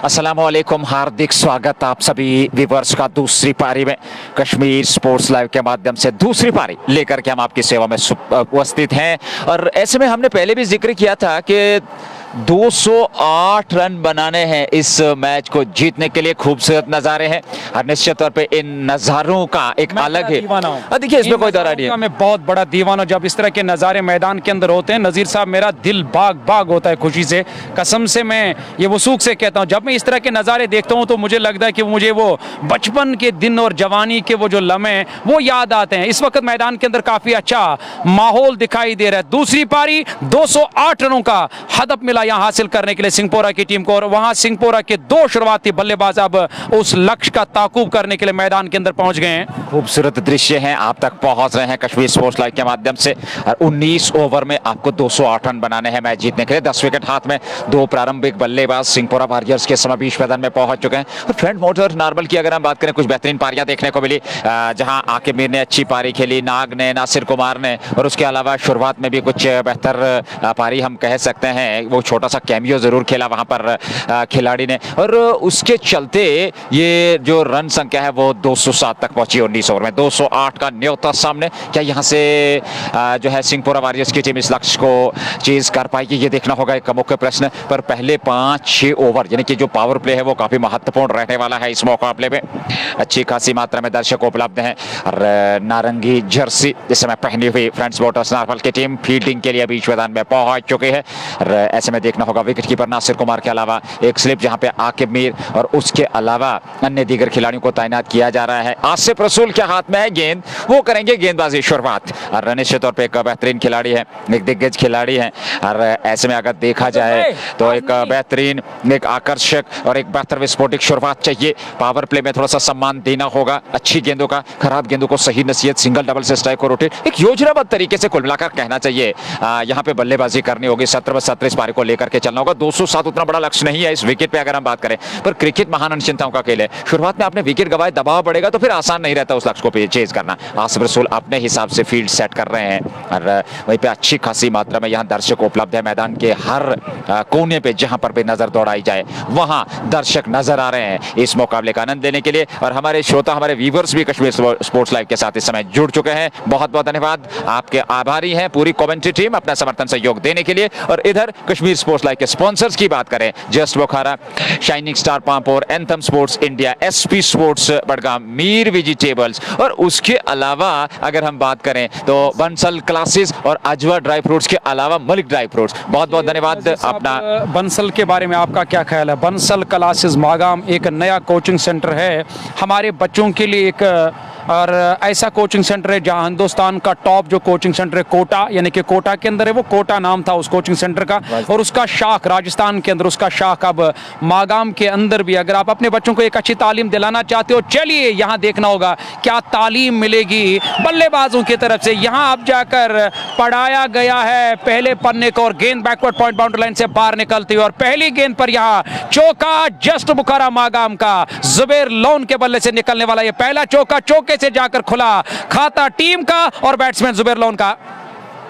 अस्सलामुअलैकुम, हार्दिक स्वागत आप सभी व्यूअर्स का दूसरी पारी में। कश्मीर स्पोर्ट्स लाइव के माध्यम से दूसरी पारी लेकर के हम आपकी सेवा में उपस्थित हैं। और ऐसे में हमने पहले भी जिक्र किया था कि 208 रन बनाने हैं इस मैच को जीतने के लिए। खूबसूरत नज़ारे हैं और निश्चित तौर पे इन नज़ारों का एक अलग है। देखिए, इसमें कोई दरार नहीं है। मैं बहुत बड़ा दीवाना हूं जब इस तरह के नज़ारे मैदान के अंदर होते हैं। नज़ीर साहब, मेरा दिल बाग बाग होता है खुशी से। कसम से मैं ये वसूख से कहता हूं, जब मैं इस तरह के नज़ारे देखता हूं तो मुझे लगता है कि मुझे वो बचपन के दिन और जवानी के वो जो लम्हे वो याद आते हैं। इस वक्त मैदान के अंदर काफ़ी अच्छा माहौल दिखाई दे रहा है। दूसरी पारी 208 रनों का हदफ मिला यहां हासिल करने के लिए सिंहपोरा की टीम को, और वहां सिंहपोरा के दो शुरुआती बल्लेबाज अब उस लक्ष्य का ताकुब करने के लिए मैदान के अंदर पहुंच गए हैं। खूबसूरत दृश्य हैं, आप तक पहुंच रहे हैं कश्मीर स्पोर्ट्स लाइव के माध्यम से। और 19 ओवर में आपको 208 रन बनाने हैं मैच जीतने के लिए। 10 विकेट हाथ में। दो प्रारंभिक बल्लेबाज सिंहपोरा वॉरियर्स के समय बीच मैदान में पहुंच चुके हैं। और फ्रंट मोटर नॉर्मल की अगर हम बात करें, कुछ बेहतरीन पारियां देखने को मिली, जहां आकिब मीर ने अच्छी पारी खेली, नाग ने, नासिर कुमार ने, और उसके अलावा शुरुआत में भी कुछ बेहतर पारी हम कह सकते हैं। वो छोटा सा कैमियो जरूर खेला वहां पर खिलाड़ी ने, और उसके चलते ये जो रन संख्या है वो 207 तक पहुंची 19 ओवर में। 208 का न्योता सामने। क्या यहां से जो है सिंहपोरा वॉरियर्स की टीम इस लक्ष्य को चेज कर पाएगी, ये देखना होगा, एक मुख्य प्रश्न। पर पहले 5-6 ओवर यानी कि जो पावर प्ले है वो काफी महत्वपूर्ण रहने वाला है इस मुकाबले में। अच्छी खासी मात्रा में दर्शक उपलब्ध हैं और नारंगी जर्सी इस समय पहनी हुई फ्रेंड्स मोटर्स नारवल की टीम फील्डिंग के लिए बीच मैदान में पहुंच चुकी है। और ऐसे में देखना होगा विकेट कीपर नासिर कुमार के अलावा एक स्लिप जहां पे आकिब मीर और उसके अलावा अन्य दीगर खिलाड़ियों को तैनात किया जा रहा है। आसिफ रसूल के हाथ में है गेंद, वो करेंगे गेंदबाजी शुरुआत। और निश्चित तौर पे एक बेहतरीन खिलाड़ी है, एक दिग्गज खिलाड़ी है। और ऐसे में अगर देखा जाए तो एक बेहतरीन, एक आकर्षक और एक बेहतर विस्फोटक शुरुआत चाहिए। पावर प्ले में थोड़ा सा सम्मान देना होगा अच्छी गेंदों का, खराब गेंदों को सही नसीहत, सिंगल डबल से स्ट्राइक को रोटेट, एक योजनाबद्ध तरीके से कुल मिलाकर कहना चाहिए यहाँ पे बल्लेबाजी करनी होगी। 17 इस पारी को लेकर के चलना होगा। 207 उतना बड़ा लक्ष्य नहीं है इस विकेट पे अगर हम बात करें, पर क्रिकेट महान अनिश्चितताओं का खेल है। शुरुआत में आपने विकेट गवाए, दबाव बढ़ेगा तो फिर आसान नहीं रहता उस लक्ष्य को चेज करना। आसिफ रसूल अपने हिसाब से फील्ड सेट कर रहे हैं और वहीं पे अच्छी खासी मात्रा में यहाँ दर्शक उपलब्ध है। मैदान के हर कोने पे जहां पर भी नजर दौड़ाई जाए वहां दर्शक नजर आ रहे हैं इस मुकाबले का आनंद लेने के लिए। और हमारे श्रोता, हमारे व्यूअर्स भी कश्मीर स्पोर्ट्स लाइव के साथ इस समय जुड़ चुके हैं। बहुत बहुत धन्यवाद, आपके आभारी हैं पूरी कमेंट्री टीम अपना समर्थन सहयोग देने के लिए। और इधर कश्मीर स्पोर्ट्स लाइव के स्पॉन्सर्स की बात करें, just Bukhara, shining star Pampore, anthem sports India, SP sports Budgam, Mir vegetables, और उसके अलावा अगर हम बात करें तो बंसल क्लासेस और अजवा ड्राई फ्रूट्स के अलावा मलिक ड्राई फ्रूट्स। बहुत बहुत धन्यवाद। अपना बंसल के बारे में आपका क्या ख्याल है? बंसल क्लासेस मागाम एक नया कोचिंग सेंटर है हमारे बच्चों के लिए, एक और ऐसा कोचिंग सेंटर है जहां हिंदुस्तान का टॉप जो कोचिंग सेंटर है कोटा, यानी कि कोटा के अंदर है, वो कोटा नाम था उस कोचिंग सेंटर का, और उसका शाख राजस्थान के अंदर, उसका शाख अब मागाम के अंदर भी। अगर आप अपने बच्चों को एक अच्छी तालीम दिलाना चाहते हो, चलिए यहाँ देखना होगा क्या तालीम मिलेगी बल्लेबाजों की तरफ से। यहाँ अब जाकर पढ़ाया गया है पहले पन्ने को, और गेंद बैकवर्ड पॉइंट बाउंड्री लाइन से बाहर निकलती है, और पहली गेंद पर यहाँ चौका जस्ट बुखारा मागाम का जुबैर लोन के बल्ले से निकलने वाला ये पहला चौका, चौके से जाकर खुला खाता टीम का और बैट्समैन जुबैर लोन का।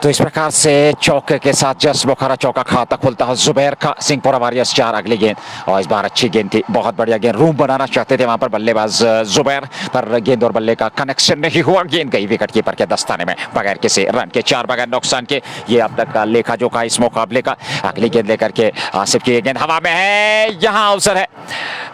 तो इस प्रकार से चौके के साथ जस्ट बुखारा चौका खाता खुलता है जुबैर का। सिंहपोरा वॉरियर्स 4 अगली गेंद, और इस बार अच्छी गेंद थी, बहुत बढ़िया गेंद। रूम बनाना चाहते थे वहां पर बल्लेबाज जुबैर, पर गेंद और बल्ले का कनेक्शन नहीं हुआ। गेंद गई विकेट कीपर के दस्ताने में बगैर किसी रन के, 4 बगैर नुकसान के। ये अब तक का लेखा जोखा इस मुकाबले का। अगली गेंद लेकर के आसिफ की गेंद हवा में है, यहाँ अवसर है,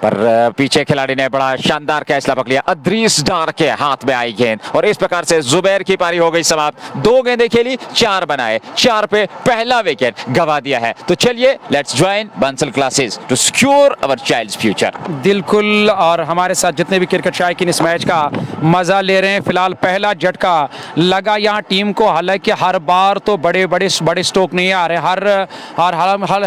पर पीछे खिलाड़ी ने बड़ा शानदार फैसला पकड़ लिया। अदरीस डार के हाथ में आई गेंद, और इस प्रकार से जुबैर की पारी हो गई समाप्त। 2 गेंदें खेली, 4 बनाए, 4 पे पहला विकेट गवा दिया है। तो चलिए let's join Bansal classes to secure our child's future. बिल्कुल, और हमारे साथ जितने भी क्रिकेट शायकीन इस मैच का मजा ले रहे हैं, फिलहाल पहला झटका लगा यहाँ टीम को। हालांकि हर बार तो बड़े स्ट्रोक नहीं आ रहे,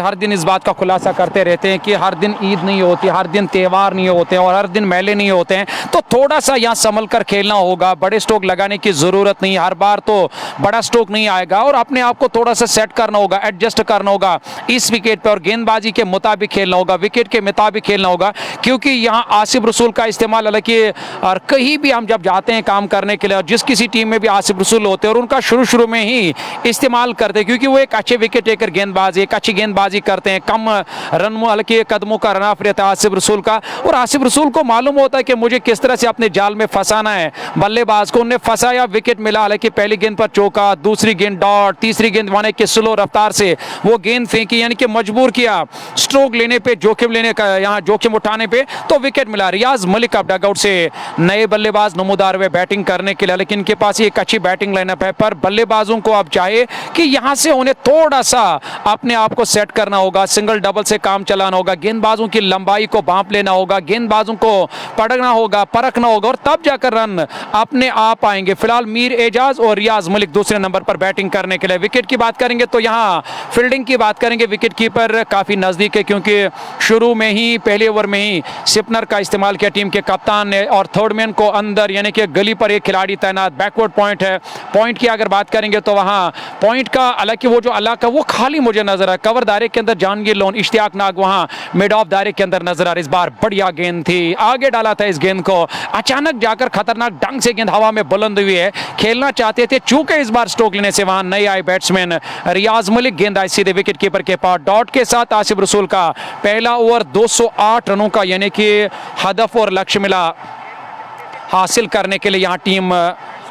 हर दिन इस बात का खुलासा करते रहते हैं कि हर दिन ईद नहीं होती, हर दिन दिन त्यौहार नहीं होते हैं और हर दिन मेले नहीं होते हैं, तो थोड़ा सा यहाँ संभल कर खेलना होगा। बड़े स्ट्रोक लगाने की जरूरत नहीं, हर बार तो बड़ा स्ट्रोक नहीं आएगा और अपने आप को थोड़ा सा सेट करना होगा, एडजस्ट करना होगा इस विकेट पर और गेंदबाजी के मुताबिक खेलना होगा, विकेट के मुताबिक खेलना होगा। क्योंकि यहाँ आसिफ रसूल का इस्तेमाल, हालांकि और कहीं भी हम जब जाते हैं काम करने के लिए और जिस किसी टीम में भी आसिफ रसूल होते हैं और उनका शुरू में ही इस्तेमाल करते हैं, क्योंकि वो एक अच्छे विकेट टेकर गेंदबाज, एक अच्छी गेंदबाजी करते हैं, कम रन हल्के कदमों का रन रहता है आसिफ रसूल का। और आसिफ रसूल को मालूम होता है कि मुझे किस तरह से अपने जाल में फंसाना है बल्लेबाज को। उन्हें फंसाया, विकेट मिला, हालांकि पहली गेंद पर चौका, दूसरी गेंद डॉट, तीसरी गेंद माने कि स्लो रफ्तार से वो गेंद फेंकी, यानी कि मजबूर किया स्ट्रोक लेने पे, जोखिम लेने का, यहाँ जोखिम उठाने पे, तो विकेट मिला। रियाज मलिक अब डगआउट से नए बल्लेबाज नमूदार हुए बैटिंग करने के लिए, लेकिन इनके पास एक अच्छी बैटिंग लाइनअप है। पर बल्लेबाजों को अब चाहे कि यहां से उन्हें थोड़ा सा अपने आप को सेट करना होगा, सिंगल डबल से काम चलाना होगा, गेंदबाजों की लंबाई को भांप लेना होगा, गेंदबाजों को पढ़ना होगा, परखना होगा और तब जाकर रन अपने आप आएंगे। फिलहाल मीर एजाज और रियाज मलिक दूसरे नंबर पर बैटिंग करने के लिए। विकेट की बात करेंगे तो यहाँ फील्डिंग की बात करेंगे, विकेट कीपर काफी नजदीक है, क्योंकि शुरू में ही पहले ओवर में ही सिपनर का इस्तेमाल किया टीम के कप्तान ने और थर्ड मैन को अंदर, यानी कि गली पर एक खिलाड़ी तैनात। बैकवर्ड पॉइंट है, पॉइंट की अगर बात करेंगे तो वहां पॉइंट का हालांकि वो जो इलाका वो खाली मुझे नजर है, कवर दायरे के अंदर जहांगीर लोन, इश्तियाक नाग वहां मिड ऑफ दायरे के अंदर नजर आ रही। इस बार बढ़िया गेंद थी, आगे डाला था इस गेंद को, अचानक जाकर खतरनाक ढंग से गेंद हवा में बुलंद हुई है। खेलना चाहते थे, चूंकि इस बार स्ट्रोक लेने से वहां नए आए बैट्समैन रियाज मलिक, गेंद आई सीधे विकेट कीपर के पास। डॉट के साथ आसिफ रसूल का पहला ओवर 208 रनों का, यानी कि हदफ और लक्ष्य मिला हासिल करने के लिए यहाँ टीम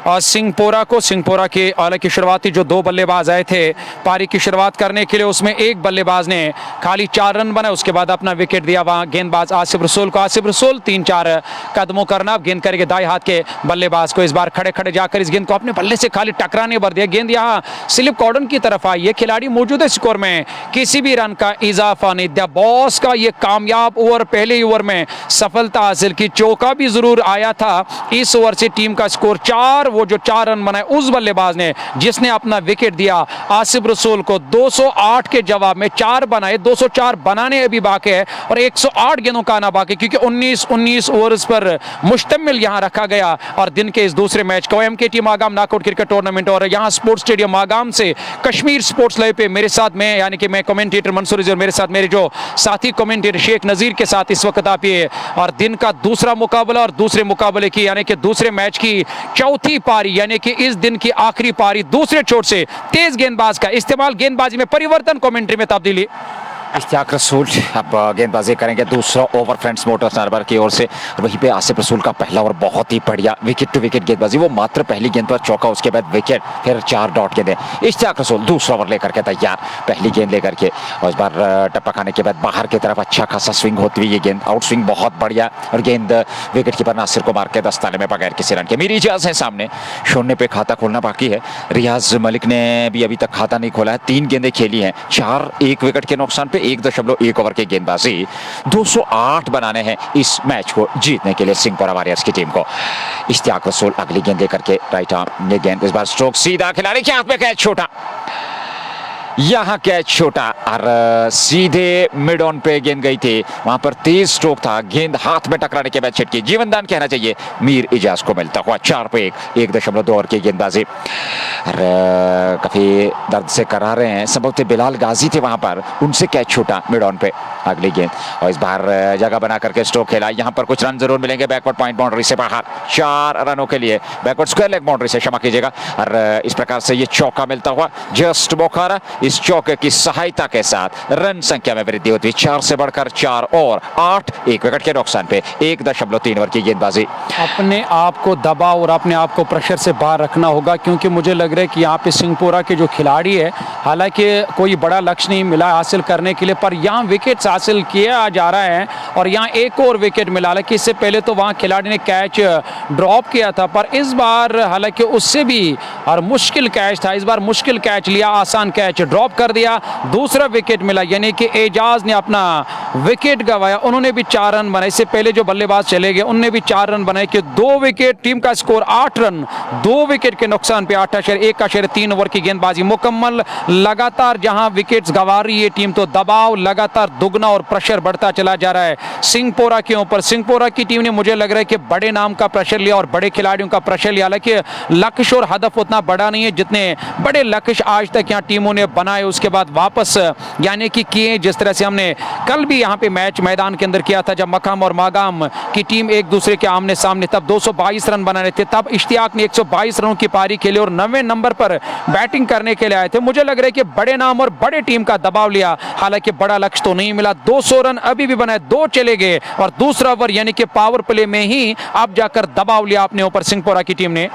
सिंहपोरा के हालांकि शुरुआती जो दो बल्लेबाज आए थे पारी की शुरुआत करने के लिए, उसमें एक बल्लेबाज ने खाली 4 रन बनाए, उसके बाद अपना विकेट दिया वहां गेंदबाज आसिफ रसूल को। आसिफ रसूल 3-4 कदमों करना, गेंद करेंगे दाएं हाथ के बल्लेबाज को। इस बार खड़े खड़े जाकर इस गेंद को अपने बल्ले से खाली टकराने भर दिया, गेंद यहाँ स्लिप कॉर्डन की तरफ आई। ये खिलाड़ी मौजूदा स्कोर में किसी भी रन का इजाफा नहीं दिया। बॉस का ये कामयाब ओवर, पहले ओवर में सफलता हासिल की, चौका भी जरूर आया था। इस ओवर से टीम का स्कोर 4, वो जो 4 रन बनाए उस बल्लेबाज ने जिसने अपना विकेट दिया आसिफ रसूल को। 208 के जवाब में 4 बनाए, 204 बनाने अभी बाकी है और 108 गेंदों का आना बाकी, क्योंकि 19 ओवर्स पर मुश्तमिल यहां रखा गया। और दिन के इस दूसरे मैच को MKT Magam knockout cricket tournament और यहां स्पोर्ट्स स्टेडियम मागाम से कश्मीर स्पोर्ट्स लाइव पे मेरे साथ में, यानी कि मैं कमेंटेटर मंसूर और मेरे साथ मेरे जो साथी कमेंटेटर शेख नजीर के साथ इस वक्त आप ये और दिन का दूसरा मुकाबला और दूसरे मुकाबले की, यानी कि दूसरे मैच की चौथी पारी, यानी कि इस दिन की आखिरी पारी, दूसरे छोर से तेज गेंदबाज का इस्तेमाल, गेंदबाजी में परिवर्तन, कमेंट्री में तब्दीली। इश्तियाक रसूल अब गेंदबाजी करेंगे दूसरा ओवर फ्रेंड्स मोटर्स नरबर की ओर से। वहीं पे आसिफ रसूल का पहला ओवर बहुत ही बढ़िया विकेट टू विकेट गेंदबाजी, वो मात्र पहली गेंद पर चौका, उसके बाद विकेट, फिर 4 डॉट गेंदें। इश्तियाक रसूल दूसरा ओवर लेकर के तैयार, पहली गेंद लेकर के और इस बार टप्पा खाने के बाद बाहर की तरफ अच्छा खासा स्विंग होती हुई ये गेंद, आउट स्विंग बहुत बढ़िया और गेंद विकेट कीपर नासिर को मार के दस्ताने में बगैर किसी रन के। मीर एजाज है सामने, 0 पे खाता खोलना बाकी है। रियाज मलिक ने भी अभी तक खाता नहीं खोला है, 3 गेंदें खेली हैं, 4 1 विकेट के नुकसान पे 1.1 ओवर की गेंदबाजी। 208 बनाने हैं इस मैच को जीतने के लिए सिंहपोरा वॉरियर्स की टीम को। इश्तियाक रसूल अगली गेंद लेकर के राइट आर्म, ये गेंद इस बार स्ट्रोक सीधा खिलाड़ी के हाथ में, कैच छोटा, यहां कैच छोटा और सीधे मिड ऑन पे गेंद गई थी, वहां पर तेज स्ट्रोक था, गेंद हाथ में टकराने के बाद छिटकी। जीवनदान कहना चाहिए मीर एजाज को मिलता हुआ। 4 पे 1.2 ओवर की गेंदबाजी और काफी दर्द से करा रहे हैं, संभवतः बिलाल गाजी थे वहां पर, उनसे कैच छूटा मिड ऑन पे। अगली गेंद और इस बार जगह बना करके स्ट्रोक खेला, यहां पर कुछ रन जरूर मिलेंगे बैकवर्ड पॉइंट बाउंड्री से बाहर, 4 रनों के लिए बैकवर्ड स्क्वायर लेग बाउंड्री से, क्षमा कीजिएगा। और इस प्रकार से ये चौका मिलता हुआ जस्ट बोखारा, इस चौके की सहायता के साथ रन संख्या में वृद्धि होती है, 4 से बढ़कर 4 और 8, 1 विकेट के नुकसान पे 1.3 ओवर की गेंदबाजी। अपने आप को दबाव और अपने आप को प्रेशर से बाहर रखना होगा, क्योंकि मुझे लग रहा है कि यहाँ पे सिंहपोरा के जो खिलाड़ी है, हालांकि कोई बड़ा लक्ष्य नहीं मिला हासिल करने के लिए, पर यहाँ विकेट्स हासिल किया जा रहा है और यहाँ एक और विकेट मिला। हालांकि इससे पहले तो वहाँ खिलाड़ी ने कैच ड्रॉप किया था, पर इस बार हालांकि उससे भी और मुश्किल कैच था, इस बार मुश्किल कैच लिया, आसान कैच ड्रॉप कर दिया, दूसरा विकेट मिला, यानी कि एजाज ने अपना विकेट गंवाया। उन्होंने भी 4 रन बनाए, इससे पहले जो बल्लेबाज चले गए उन्होंने भी 4 रन बनाए कि 2 विकेट, टीम का स्कोर 8 रन, 2 विकेट के नुकसान पे 1.3 ओवर की गेंदबाजी मुकम्मल। लगातार जहां विकेट्स गंवा रही है टीम, तो दबाव लगातार दुगना और प्रेशर बढ़ता चला जा रहा है सिंहपोरा के ऊपर। सिंहपोरा की टीम ने मुझे लग रहा है कि बड़े नाम का प्रेशर लिया और बड़े खिलाड़ियों का प्रेशर लिया, हालांकि लक्ष्य और हदफ उतना बड़ा नहीं है जितने बड़े लक्ष्य आज तक यहाँ टीमों ने बनाए उसके बाद वापस यानी कि किए, जिस तरह से हमने कल भी यहाँ पे मैच मैदान के अंदर किया था जब मकाम और मागाम की टीम एक दूसरे के आमने सामने, तब 222 रन बनाने थे, तब इश्तियाक ने 122 रनों की पारी खेली और 90 नंबर पर बैटिंग करने के लिए आए थे। मुझे लग रहा है कि बड़े नाम और बड़े टीम का दबाव लिया, हालांकि बड़ा लक्ष्य तो नहीं मिला। 200 रन अभी भी बनाए, 2 चले गए और दूसरा ओवर यानी कि पावर प्ले में ही अब जाकर दबाव लिया अपने ऊपर सिंहपोरा की टीम ने।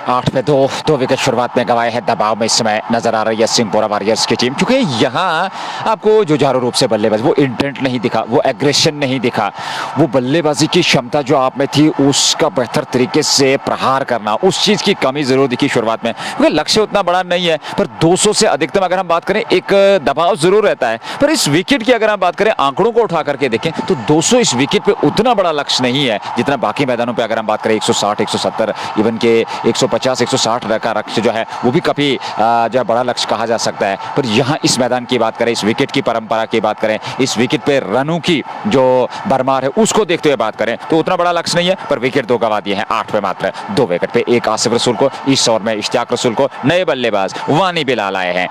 8 पे 2 विकेट शुरुआत में गंवाए हैं। दबाव में इस समय नजर आ रही है सिंहपोरा वॉरियर्स की टीम, क्योंकि यहाँ आपको जुझारू रूप से बल्लेबाज, वो इंटेंट नहीं दिखा, वो एग्रेशन नहीं दिखा, वो बल्लेबाजी की क्षमता जो आप में थी उसका बेहतर तरीके से प्रहार करना, उस चीज की कमी जरूर दिखी शुरुआत में, क्योंकि लक्ष्य उतना बड़ा नहीं है। पर 200 से अधिकतम अगर हम बात करें, एक दबाव जरूर रहता है। पर इस विकेट की अगर हम बात करें, आंकड़ों को उठा करके देखें तो 200 इस विकेट पे उतना बड़ा लक्ष्य नहीं है जितना बाकी मैदानों पे अगर हम बात करें 160, 170, इवन के 150, 160 का लक्ष्य जो है वो भी काफी जो है बड़ा लक्ष्य कहा जा सकता है। पर यहाँ इस मैदान की बात करें, इस विकेट की परंपरा की बात करें, इस विकेट पे रनों की जो भरमार है उसको देखते हुए बात करें तो उतना बड़ा लक्ष्य नहीं है। पर विकेट 2 गंवा दिए हैं 8 पे मात्र 2 विकेट पे। एक आसिफ रसूल को इस ओवर में, इश्तियाक रसूल को नए बल्लेबाज वानी बिलाल आए हैं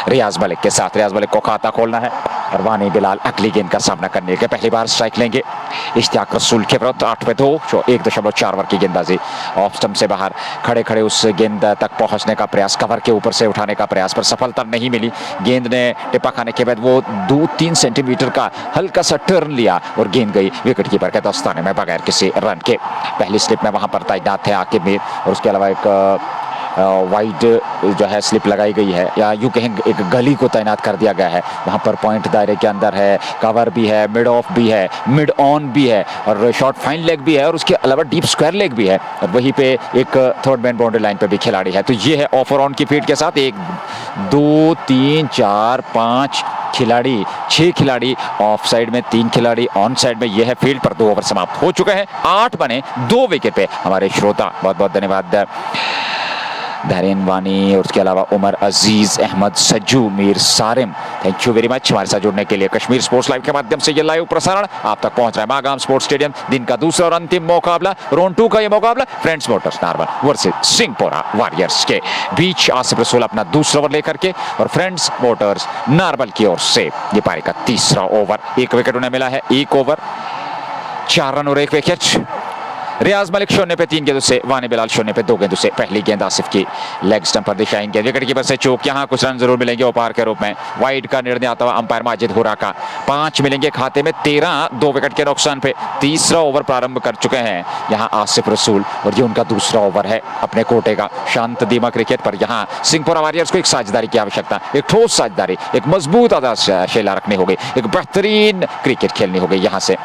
रियाज मलिक के साथ। रियाज मलिक को खाता खोलना है और वानी बिलाल अगली गेंद का सामना करने के पहली बार स्ट्राइक लेंगे इश्तियाक रसूल के विरुद्ध। 8 पे 2, 1.4 ओवर की गेंदबाजी। ऑफ स्टंप से बाहर खड़े खड़े उस गेंद तक पहुंचने का प्रयास, कवर के ऊपर से उठाने का प्रयास, पर सफलता नहीं मिली। गेंद ने टिप्पा खाने के बाद वो 2-3 सेंटीमीटर का हल्का सा टर्न लिया और गेंद गई विकेट कीपर के दस्ताने में बगैर किसी रन के। पहली स्लिप में वहां पर तैनात थे आकिब मीर और उसके अलावा एक वाइड जो है स्लिप लगाई गई है, या यूं कहें एक गली को तैनात कर दिया गया है। वहां पर पॉइंट दायरे के अंदर है, कवर भी है, मिड ऑफ भी है, मिड ऑन भी है और शॉर्ट फाइन लेग भी है और उसके अलावा डीप स्क्वायर लेग भी है और वहीं पे एक थर्ड मैन बाउंड्री लाइन पे भी खिलाड़ी है। तो ये है ऑफ और ऑन की फील्ड के साथ 1, 2, 3, 4, 5 खिलाड़ी, 6 खिलाड़ी ऑफ साइड में, 3 खिलाड़ी ऑन साइड में। यह है फील्ड पर। 2 ओवर समाप्त हो चुके हैं, 8 बने 2 विकेट पे। हमारे श्रोता बहुत बहुत धन्यवाद धैर्यन वानी और उसके अलावा Umar Aziz, Ahmad Sajju, Mir Sarim, thank you very much हमारे साथ जुड़ने के लिए। कश्मीर स्पोर्ट्स लाइव के माध्यम से ये लाइव प्रसारण आप तक पहुंच रहा है मागाम स्पोर्ट्स स्टेडियम। दिन का दूसरा और अंतिम मुकाबला, राउंड 2 का ये मुकाबला friends Motors Narowal versus Singhpora warriors के बीच। आसिफ रसूल अपना दूसरा ओवर लेकर के और फ्रेंड्स मोटर्स नारवल की ओर से ये पारी का तीसरा ओवर। 1 विकेट उन्हें मिला है, 1 ओवर 4 रन और 1 विकेट। रियाज मलिक 0 पे 3 गेंदों से, वानी बिलाल 0 पे 2 गेंदों से। पहली गेंद आसिफ की लेग स्टंप पर दिशाएंगे, विकेट कीपर से चूक, यहाँ कुछ रन जरूर मिलेंगे उपहार के रूप में। वाइड का निर्णय आता हुआ अंपायर माजिद हुरा का। 5 मिलेंगे खाते में, 13 2 विकेट के नुकसान पे। तीसरा ओवर प्रारंभ कर चुके हैं यहाँ आसिफ रसूल और ये उनका दूसरा ओवर है अपने कोटे का। शांत धीमा क्रिकेट पर यहाँ सिंहपोरा वॉरियर्स को एक साझेदारी की आवश्यकता, एक ठोस साझेदारी, एक मजबूत आधारशिला रखनी होगी, एक बेहतरीन क्रिकेट खेलनी होगी। यहाँ से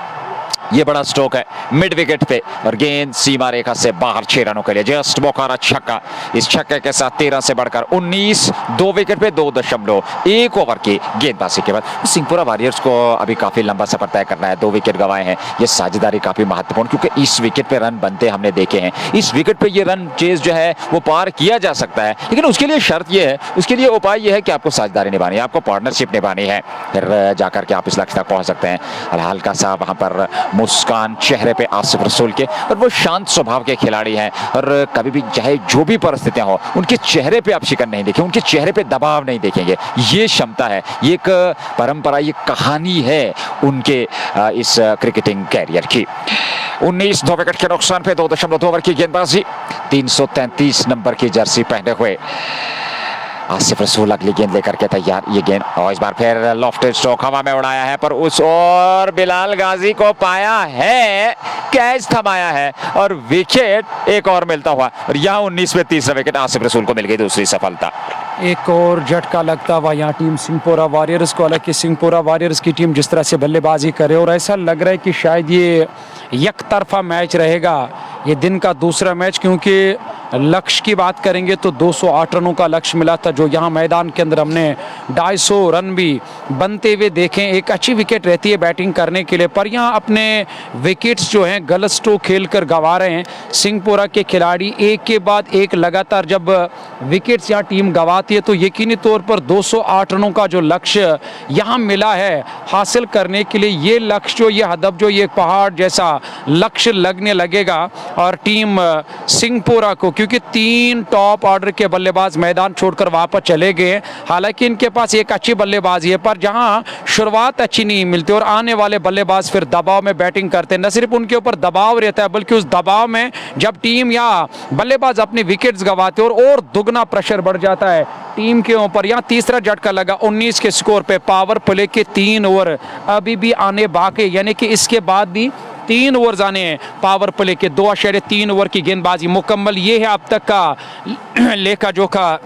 ये बड़ा स्ट्रोक है मिड विकेट पे और गेंद सीमा रेखा से बाहर 6 रनों के लिए। जस्ट बोकारा छक्का, इस छक्के के साथ 13 से बढ़कर 19, 2 विकेट पे 2.1 ओवर की गेंदबाजी के बाद सिंहपोरा वॉरियर्स को अभी काफी लंबा सफर तय करना है। 2 विकेट गंवाए हैं, ये साझेदारी काफी महत्वपूर्ण, क्योंकि इस विकेट पे रन बनते हमने देखे हैं। इस विकेट पे ये रन चेज जो है वो पार किया जा सकता है, लेकिन उसके लिए शर्त ये है, उसके लिए उपाय ये है कि आपको साझेदारी निभानी है, आपको पार्टनरशिप निभानी है, फिर जाकर के आप इस लक्ष्य तक पहुंच सकते हैं। हल्का सा वहां पर मुस्कान चेहरे पे आसिफ रसूल के, और वो शांत स्वभाव के खिलाड़ी हैं और कभी भी चाहे जो भी परिस्थितियां हो उनके चेहरे पे आप शिकन नहीं देखेंगे, उनके चेहरे पे दबाव नहीं देखेंगे। ये क्षमता है, ये एक परंपरा, ये कहानी है उनके इस क्रिकेटिंग कैरियर की। 19 2 विकेट के नुकसान पे 2.2 ओवर की गेंदबाजी। 333 नंबर की जर्सी पहने हुए आसिफ रसूल अगली गेंद लेकर के तैयार। ये गेंद और इस बार फिर लॉफ्टेड स्ट्रोक हवा में उड़ाया है, पर उस और बिलाल गाजी को पाया है, कैच थमाया है और विकेट एक और मिलता हुआ। और यहाँ 19 में तीसरा विकेट आसिफ रसूल को मिल गई दूसरी सफलता। एक और झटका लगता हुआ यहाँ टीम सिंहपोरा वॉरियर्स को। हालांकि सिंहपोरा वॉरियर्स की टीम जिस तरह से बल्लेबाजी करे और ऐसा लग रहा है कि शायद ये एक तरफा मैच रहेगा, ये दिन का दूसरा मैच, क्योंकि लक्ष्य की बात करेंगे तो 208 रनों का लक्ष्य मिला था, जो यहाँ मैदान के अंदर हमने 250 रन भी बनते हुए देखे। एक अच्छी विकेट रहती है बैटिंग करने के लिए, पर यहाँ अपने विकेट्स जो हैं गलत स्ट्रोक खेलकर गंवा रहे हैं सिंहपुरा के खिलाड़ी। एक के बाद एक लगातार जब विकेट्स यहाँ टीम गंवाती है तो यकीनी तौर पर 208 रनों का जो लक्ष्य यहाँ मिला है हासिल करने के लिए, ये लक्ष्य जो ये हदफ जो ये पहाड़ जैसा लक्ष्य लगने लगेगा। और टीम सिंहपुरा को, क्योंकि 3 टॉप ऑर्डर के बल्लेबाज मैदान छोड़कर वापस चले गए, हालांकि इनके पास एक अच्छी बल्लेबाजी है, पर जहां शुरुआत अच्छी नहीं मिलती और आने वाले बल्लेबाज फिर दबाव में बैटिंग करते हैं, न सिर्फ उनके ऊपर दबाव रहता है बल्कि उस दबाव में जब टीम या बल्लेबाज अपने विकेट्स गंवाते और दुगना प्रेशर बढ़ जाता है टीम के ऊपर। यहाँ तीसरा झटका लगा 19 के स्कोर पे। पावर प्ले के 3 ओवर अभी भी आने बाकी, यानी कि इसके बाद भी 3 ओवर आने हैं पावर प्ले के। 2.3 ओवर की गेंदबाजी मुकम्मल। ये है अब तक का लेखा जोखा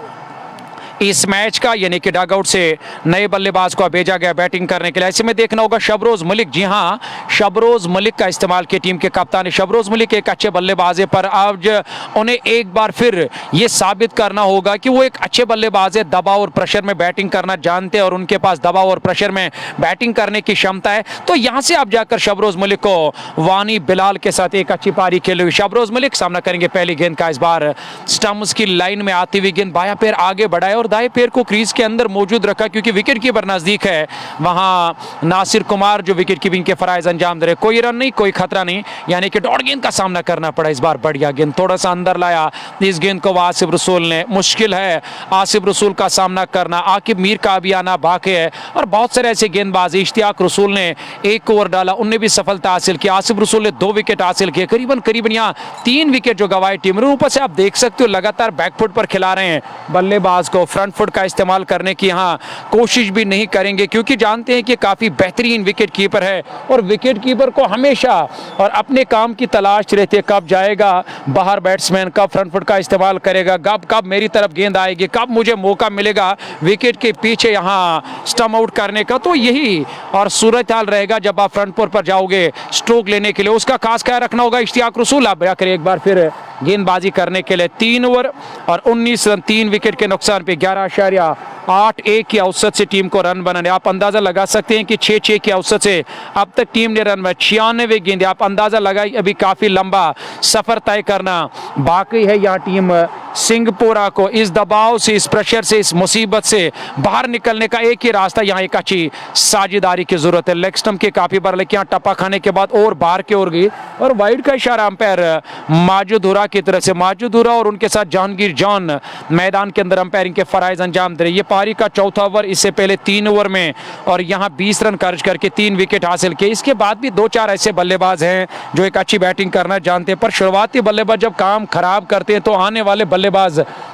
इस मैच का, यानी कि डगआउट से नए बल्लेबाज को भेजा गया बैटिंग करने के लिए। ऐसे में देखना होगा शबरोज मलिक। जी हां, शबरोज मलिक का इस्तेमाल किया टीम के कप्तान ने। शबरोज मलिक एक अच्छे बल्लेबाज है, पर आज उन्हें एक बार फिर ये साबित करना होगा कि वो एक अच्छे बल्लेबाज है, दबाव और प्रेशर में बैटिंग करना जानते हैं और उनके पास दबाव और प्रेशर में बैटिंग करने की क्षमता है। तो यहां से आप जाकर शबरोज मलिक को वानी बिलाल के साथ एक अच्छी पारी खेले हुए शबरोज मलिक सामना करेंगे पहली गेंद का। इस बार स्टम्प्स की लाइन में आती हुई गेंद बायां पैर आगे बढ़ाए और दाएं पैर को क्रीज के अंदर मौजूद रखा, क्योंकि विकेट कीपर नजदीक है। वहां नासिर कुमार जो विकेट कीपिंग के फराइज अंजाम दे रहे, कोई रन नहीं, कोई खतरा नहीं, यानी कि डॉट गेंद का सामना करना पड़ा। इस बार बढ़िया गेंद थोड़ा सा अंदर लाया इस गेंद को आसिफ रसूल ने। मुश्किल है आसिफ रसूल का सामना करना, आकिब मीर का भी आना बाकी है और बहुत सारे ऐसे गेंदबाज। इश्तियाक रसूल ने 1 ओवर डाला, उनने भी सफलता हासिल की। आसिफ रसूल ने 2 विकेट हासिल किए, करीबन यहाँ 3 विकेट जो गंवाए टीम ने। ऊपर से आप देख सकते हो लगातार बैकफुट पर खिला रहे हैं बल्लेबाज को, फ्रंट फुट का इस्तेमाल करने की यहाँ कोशिश भी नहीं करेंगे, क्योंकि जानते हैं कि काफी बेहतरीन विकेट कीपर है और विकेट कीपर को हमेशा और अपने काम की तलाश रहती है, कब जाएगा बाहर बैट्समैन, कब फ्रंट फुट का इस्तेमाल करेगा, कब मेरी तरफ गेंद आएगी, कब मुझे मौका मिलेगा विकेट के पीछे यहाँ स्टम्प आउट करने का। तो यही और सूरत हाल रहेगा जब आप फ्रंट फुट पर जाओगे स्ट्रोक लेने के लिए, उसका खास ख्याल रखना होगा। इश्तियाक रसूल आप आकर एक बार फिर गेंदबाजी करने के लिए 3 ओवर और 19 रन, 3 विकेट के नुकसान पे 11.81 की औसत से टीम को रन बनाने। आप अंदाजा लगा सकते हैं कि 6-6 की औसत से अब तक टीम ने रन में 96 गेंदे। आप अंदाजा लगाई, अभी काफी लंबा सफर तय करना बाकी है। यहाँ टीम सिंहपुरा को इस दबाव से, इस प्रेशर से, इस मुसीबत से बाहर निकलने का एक ही रास्ता, यहाँ एक अच्छी साझेदारी की जरूरत है। लेग स्टंप के काफी बार लेकिन यहाँ टप्पा खाने के बाद और बाहर की ओर गई और वाइड का इशारा अंपायर माजुदुरा की तरफ से। माजुदुरा और उनके साथ जहांगीर जॉन मैदान के अंदर अंपायरिंग के फराइज अंजाम दे रहे। ये पारी का चौथा ओवर, इससे पहले 3 ओवर में और यहाँ 20 रन खर्च करके 3 विकेट हासिल किए। इसके बाद भी 2-4 ऐसे बल्लेबाज हैं जो एक अच्छी बैटिंग करना जानते हैं, पर शुरुआती बल्लेबाज जब काम खराब करते हैं तो आने वाले बल्लेबाज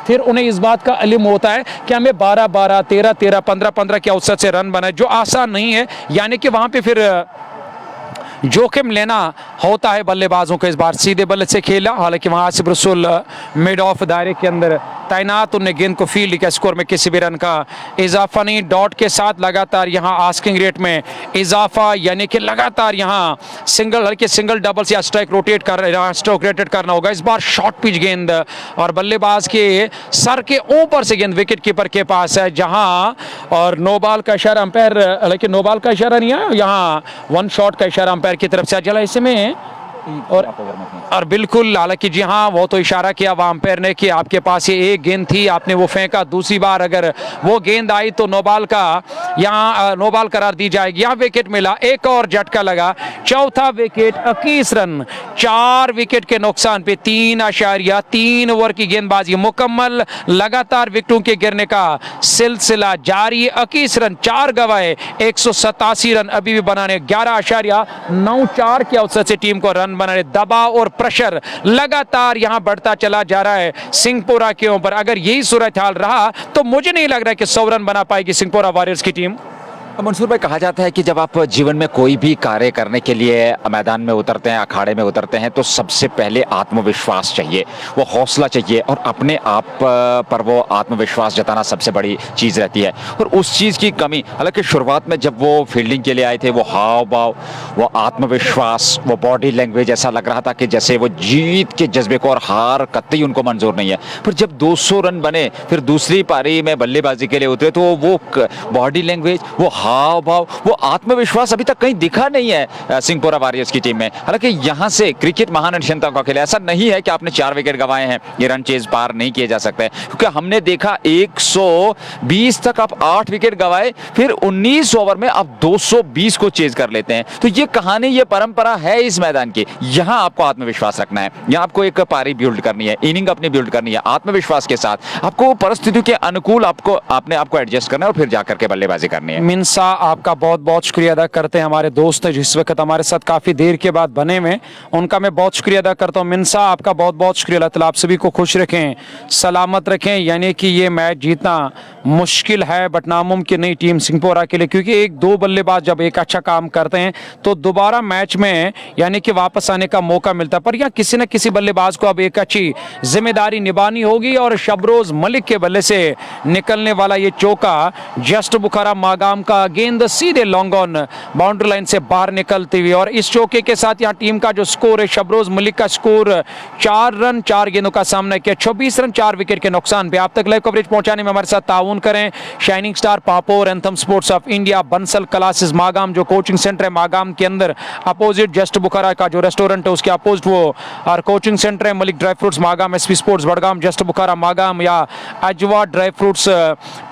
फिर उन्हें इस बात का इल्म होता है कि हमें 12-12, 13-13, 15-15 की औसत से रन बनाए, जो आसान नहीं है। यानी कि वहां पे फिर जोखिम लेना होता है बल्लेबाजों को। इस बार सीधे बल्ले से खेला, हालांकि वहां आसिफ रसूल मिड ऑफ दायरे के अंदर तैनात, उन्हें गेंद को फील्ड किया। स्कोर में किसी भी रन का इजाफा नहीं। डॉट के साथ लगातार यहां आस्किंग रेट में इजाफा, यानी कि लगातार यहां सिंगल, हल्के सिंगल, डबल्स या स्ट्राइक रोटेट कर स्ट्रोक रोटेट करना होगा। इस बार शॉर्ट पिच गेंद और बल्लेबाज के सर के ऊपर से गेंद विकेट कीपर के पास है, जहां और नो बॉल का इशारा अंपायर, हालांकि नो बॉल का इशारा नहीं है, यहाँ 1 शॉट का इशारा अंपायर की तरफ से चला इसमें। और बिल्कुल, हालांकि जी हाँ, वो तो इशारा किया वहां अंपायर ने कि आपके पास ये एक गेंद थी, आपने वो फेंका, दूसरी बार अगर वो गेंद आई तो नो बॉल का यहाँ नो बॉल करार दी जाएगी। यहाँ विकेट मिला, एक और झटका लगा, चौथा विकेट, 21 रन, 4 विकेट के नुकसान पे 3.3 ओवर की गेंदबाजी मुकम्मल। लगातार विकेटों के गिरने का सिलसिला जारी। 21 रन, 4 गवाए, 187 रन अभी भी बनाने। 11.94 की औसत से टीम को रन बनाने। दबाव और प्रेशर लगातार यहां बढ़ता चला जा रहा है सिंहपुरा के ऊपर। अगर यही सूरत हाल रहा तो मुझे नहीं लग रहा है कि 100 रन बना पाएगी सिंहपुरा वॉरियर्स की टीम। मंसूर भाई, कहा जाता है कि जब आप जीवन में कोई भी कार्य करने के लिए मैदान में उतरते हैं, अखाड़े में उतरते हैं, तो सबसे पहले आत्मविश्वास चाहिए, वो हौसला चाहिए और अपने आप पर वो आत्मविश्वास जताना सबसे बड़ी चीज़ रहती है। और उस चीज़ की कमी, हालांकि शुरुआत में जब वो फील्डिंग के लिए आए थे, वो हाव भाव, वो आत्मविश्वास, वो बॉडी लैंग्वेज, ऐसा लग रहा था कि जैसे वो जीत के जज्बे को और हार कतई उनको मंजूर नहीं है। पर जब 200 रन बने, फिर दूसरी पारी में बल्लेबाजी के लिए उतरे, तो वो बॉडी लैंग्वेज, वो हाव भाव, वो आत्मविश्वास अभी तक कहीं दिखा नहीं है सिंहपुरा वॉरियर्स की टीम में। हालांकि यहाँ से क्रिकेट महान निश्चिंता का खेल, ऐसा नहीं है कि आपने 4 विकेट गंवाए हैं, ये रन चेज पार नहीं किए जा सकते, क्योंकि हमने देखा 120 तक आप 8 विकेट गंवाए, फिर 19 ओवर में आप 220 को चेज कर लेते हैं। तो ये कहानी, ये परंपरा है इस मैदान की। यहाँ आपको आत्मविश्वास रखना है, यहाँ आपको एक पारी बिल्ड करनी है, इनिंग अपनी बिल्ड करनी है, आत्मविश्वास के साथ आपको परिस्थितियों के अनुकूल अपने आप को एडजस्ट करना है और फिर जाकर के बल्लेबाजी करनी है। मिंसा, आपका बहुत बहुत शुक्रिया अदा करते हैं। हमारे दोस्त जिस वक्त हमारे साथ काफ़ी देर के बाद बने में, उनका मैं बहुत शुक्रिया अदा करता हूँ। मिंसा, आपका बहुत बहुत शुक्रिया। अल्लाह ताला आप सभी को खुश रखें, सलामत रखें। यानी कि ये मैच जीतना मुश्किल है बट नामुमकिन नहीं टीम सिंहपुरा के लिए, क्योंकि एक दो बल्लेबाज जब एक अच्छा काम करते हैं तो दोबारा मैच में यानी कि वापस आने का मौका मिलता है। पर यहाँ किसी न किसी बल्लेबाज को अब एक अच्छी जिम्मेदारी निभानी होगी और शबरोज मलिक के बल्ले से निकलने वाला ये चौका, जस्ट बुखारा मागाम का गेंद सीधे लॉन्ग ऑन बाउंड्री लाइन से बाहर निकलती हुई, और इस चौके के साथ यहाँ टीम का जो स्कोर है, शबरोज मलिक का स्कोर 4 रन 4 गेंदों का सामना किया, 26 रन 4 विकेट के नुकसान पे। आप तक लाइव कवरेज पहुंचाने में हमारे साथ ताउन करें shining star Pampore, anthem sports of India, Bansal classes Magam जो कोचिंग सेंटर है मागाम के अंदर, अपोजिट जस्ट बुखारा का जो रेस्टोरेंट है उसके अपोजिट वो और कोचिंग सेंटर है Malik dry fruits Magam, SP sports Budgam, just Bukhara Magam, या अजवा ड्राई फ्रूट्स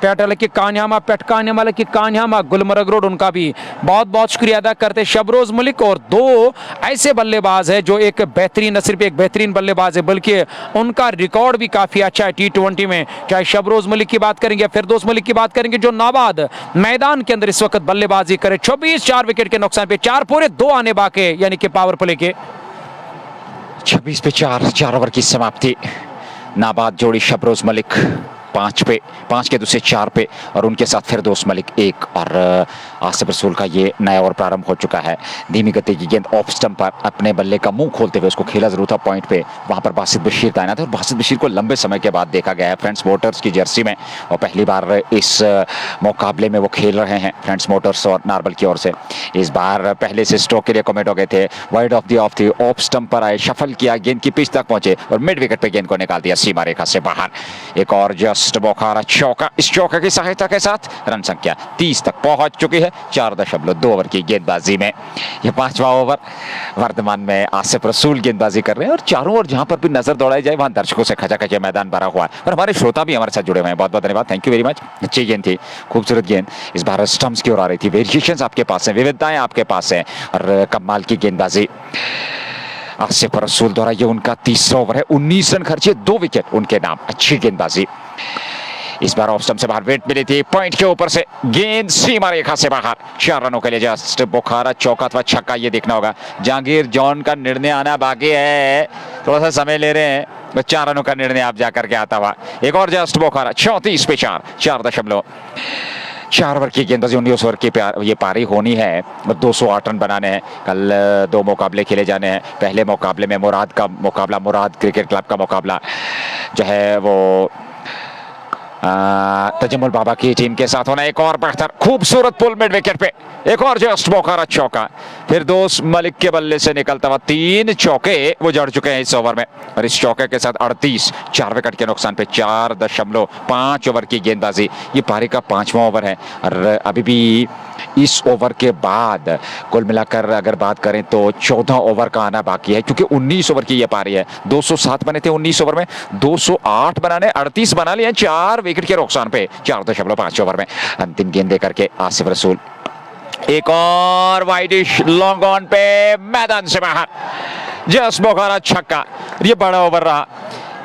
पेटल की कान्यामा पेटकान्यामा की कान्यामा गुलमर्ग रोड, उनका भी बहुत बहुत शुक्रिया अदा करते शबरोज मलिक। और दो ऐसे बल्लेबाज है जो एक बेहतरीन, न सिर्फ एक बेहतरीन बल्लेबाज है बल्कि उनका रिकॉर्ड भी काफी अच्छा है T20 में। चाहे शबरोज मलिक की बात करेंगे, फिरदौस मलिक की बात करेंगे, जो नाबाद मैदान के अंदर इस वक्त बल्लेबाजी करे, 26 4 विकेट के नुकसान पे, 4 पूरे 2 आने बाकी, यानी कि पावर प्ले के 26 पे 4 ओवर की समाप्ति। नाबाद जोड़ी शबरोज मलिक 5 के दूसरे 4 पे, और उनके साथ फिरदौस मलिक 1, और आसिफ रसूल का ये नया ओवर प्रारंभ हो चुका है। धीमी गति की गेंद ऑफ स्टंप पर अपने बल्ले का मुंह खोलते हुए उसको खेला जरूर था पॉइंट पे, वहां पर बासित बशीर तैनात है, और बासित बशीर को लंबे समय के बाद देखा गया है फ्रेंड्स मोटर्स की जर्सी में, और पहली बार इस मुकाबले में वो खेल रहे हैं फ्रेंड्स मोटर्स और नार्बल की ओर से। इस बार पहले से स्ट्रोक के लिए कमेंट हो गए थे, wide of the off stump पर आए, शफल किया, गेंद की पिच तक पहुंचे और मिड विकेट पे गेंद को निकाल दिया सीमा रेखा से बाहर। एक और जस्ट बुखारा चौका, इस चौके की सहायता के साथ रन संख्या 30 तक पहुंच चुकी है 4.2 ओवर की गेंदबाजी में। यह 5वां ओवर, वर्तमान में आसिफ रसूल गेंदबाजी कर रहे हैं, और चारों ओर जहां पर भी नजर दौड़ाई जाए वहां दर्शकों से खचाखच मैदान भरा हुआ है, और हमारे श्रोता भी हमारे साथ जुड़े हुए हैं। बहुत बहुत धन्यवाद, थैंक यू वेरी मच। अच्छी गेंद थी, खूबसूरत गेंद, इस बार स्टंप्स की ओर आ रही थी, वेरिएशंस आपके पास है, विविधताएं आपके पास है, और कमाल की गेंदबाजी आसिफ रसूल द्वारा। ये उनका 3रा ओवर है, 19 रन खर्चे, 2 विकेट उनके नाम, अच्छी गेंदबाजी। इस बार ऑफ स्टंप से बाहर वेट मिली थी, पॉइंट के ऊपर से गेंद सीमा रेखा से बाहर, 4 रनों के लिए जस्ट बुखारा चौका अथवा छक्का, ये देखना होगा। जहांगीर जॉन का निर्णय आना बाकी है, थोड़ा सा समय ले रहे हैं, 4 रनों का निर्णय आप जाकर के आता हुआ। एक और जस्ट बुखारा 34 पे 4 ओवर की गेंदबाजी, 19 ओवर की ये पारी होनी है, 208 रन बनाने हैं। कल 2 मुकाबले खेले जाने हैं। पहले मुकाबले में मुराद का मुकाबला, मुराद क्रिकेट क्लब का मुकाबला जो है वो तजमुल बाबा की टीम के साथ होना। एक और बेहतर खूबसूरत पुल मिड विकेट पे, एक और जस्ट बुखारा चौका, फिरदौस मलिक के बल्ले से निकलता हुआ 3 चौके वो जड़ चुके हैं इस ओवर में, और इस चौके के साथ 38, 4 विकेट के नुकसान पे 4.5 ओवर की गेंदबाजी। ये पारी का 5वां ओवर है, और अभी भी इस ओवर के बाद कुल मिलाकर अगर बात करें तो 14 ओवर का आना बाकी है, क्योंकि 19 ओवर की ये पारी है। 207 बने थे 19 ओवर में, 208 बनाने, 38 बना लिए 4 विकेट के नुकसान पे 4.5 ओवर में। अंतिम गेंद देकर के आसिफ रसूल, एक और वाइडिश लॉन्ग ऑन पे, मैदान से बाहर, जस्ट बुखारा छक्का। ये बड़ा ओवर रहा,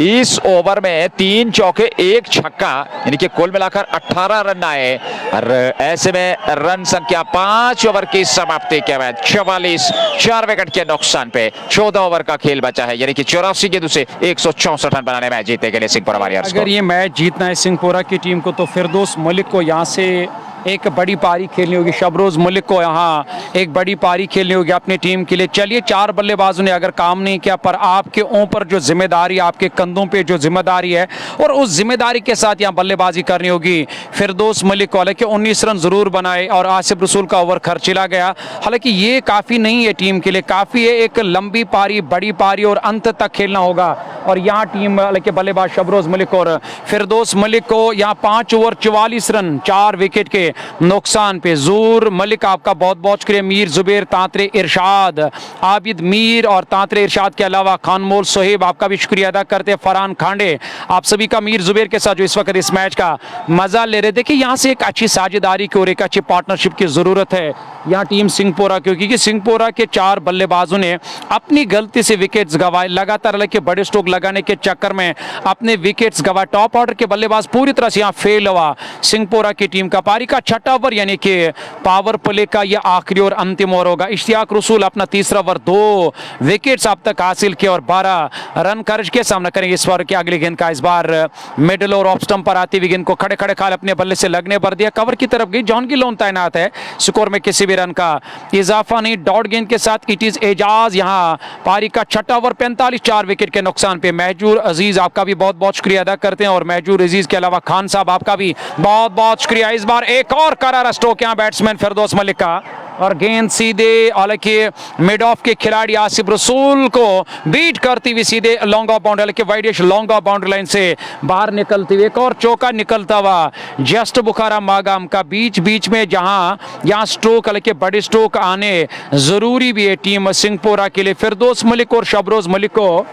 इस ओवर में 3 चौके 1 छक्का, यानी कि कुल मिलाकर 18 रन आए, और ऐसे में रन संख्या 5 ओवर की समाप्ति के बाद 44, 4 विकेट के नुकसान पे 14 ओवर का खेल बचा है, यानी कि 84 गेंदों से 164 रन बनाने मैच जीतने के लिए सिंहपुरा वॉरियर्स को। अगर ये मैच जीतना है सिंहपुरा की टीम को तो फिरदौस मलिक को यहाँ से एक बड़ी पारी खेलनी होगी शबरोज मलिक को, यहाँ एक बड़ी पारी खेलनी होगी अपनी टीम के लिए। चलिए, 4 बल्लेबाजों ने अगर काम नहीं किया, पर आपके ऊपर जो जिम्मेदारी, आपके कंधों पे जो जिम्मेदारी है और उस जिम्मेदारी के साथ यहाँ बल्लेबाजी करनी होगी फिरदौस मलिक को। हालांकि 19 रन जरूर बनाए और आसिफ रसूल का ओवर खर्चिला गया, हालांकि ये काफ़ी नहीं है टीम के लिए, काफ़ी है एक लंबी पारी, बड़ी पारी और अंत तक खेलना होगा। और यहाँ टीम हालांकि बल्लेबाज शबरोज मलिक और फिरदौस मलिक को यहाँ 5 ओवर 44 रन 4 विकेट के नुकसान पे। जूर मलिक आपका बहुत बहुत शुक्रिया। मीर जुबैर, तांतरे इरशाद, आबिद मीर और तांतरे इरशाद के अलावा खानमोल सोहेब आपका भी शुक्रिया अदा करते हैं। फरहान खांडे, आप सभी का मीर जुबैर के साथ जो इस वक्त इस मैच का मजा ले रहे। देखिए, यहाँ से एक अच्छी साझेदारी की और एक अच्छी पार्टनरशिप की जरूरत है यहाँ टीम सिंहपोरा, क्योंकि सिंहपोरा के 4 बल्लेबाजों ने अपनी गलती से विकेट्स गंवाए, लगातार हालांकि बड़े स्ट्रोक लगाने के चक्कर में अपने विकेट्स गंवाए। टॉप ऑर्डर के बल्लेबाज पूरी तरह से यहाँ फेल हुआ सिंहपोरा की टीम का। पारी का 6वां ओवर यानी कि पावर प्ले का यह आखिरी और अंतिम ओवर होगा। इश्तियाक रसूल अपना 3रा ओवर 2 विकेट्स अब तक हासिल किए और 12 रन खर्च के सामना करेंगे इस बार की अगली गेंद का। इस बार मिडल और ऑफ स्टंप पर आती हुई गेंद को खड़े खड़े खाल अपने बल्ले से लगने पर दिया, कवर की तरफ गई। जॉन गिलोन तैनात है, स्कोर में किसी भी रन का इजाफा नहीं। डॉट गेंद के साथ इट इज एजाज यहाँ पारी का 6वां ओवर 45 4 विकेट के नुकसान पे। महजूर अजीज आपका भी बहुत बहुत शुक्रिया अदा करते हैं और महजूर अजीज के अलावा खान साहब आपका भी बहुत बहुत शुक्रिया। इस बार एक और करारा स्ट्रोक यहाँ बैट्समैन फिरदौस मलिक का और गेंद सीधे हालांकि मिड ऑफ के खिलाड़ी आसिफ रसूल को बीट करती हुई सीधे लॉन्ग ऑफ बाउंड्री, हालांकि widish long off boundary line से बाहर निकलती हुई एक और चौका निकलता हुआ जस्ट बुखारा मागाम का। बीच बीच में जहां यहाँ स्ट्रोक हालांकि बड़े स्ट्रोक आने जरूरी भी है टीम सिंहपोरा के लिए। फिरदौस मलिक और शबरोज मलिक को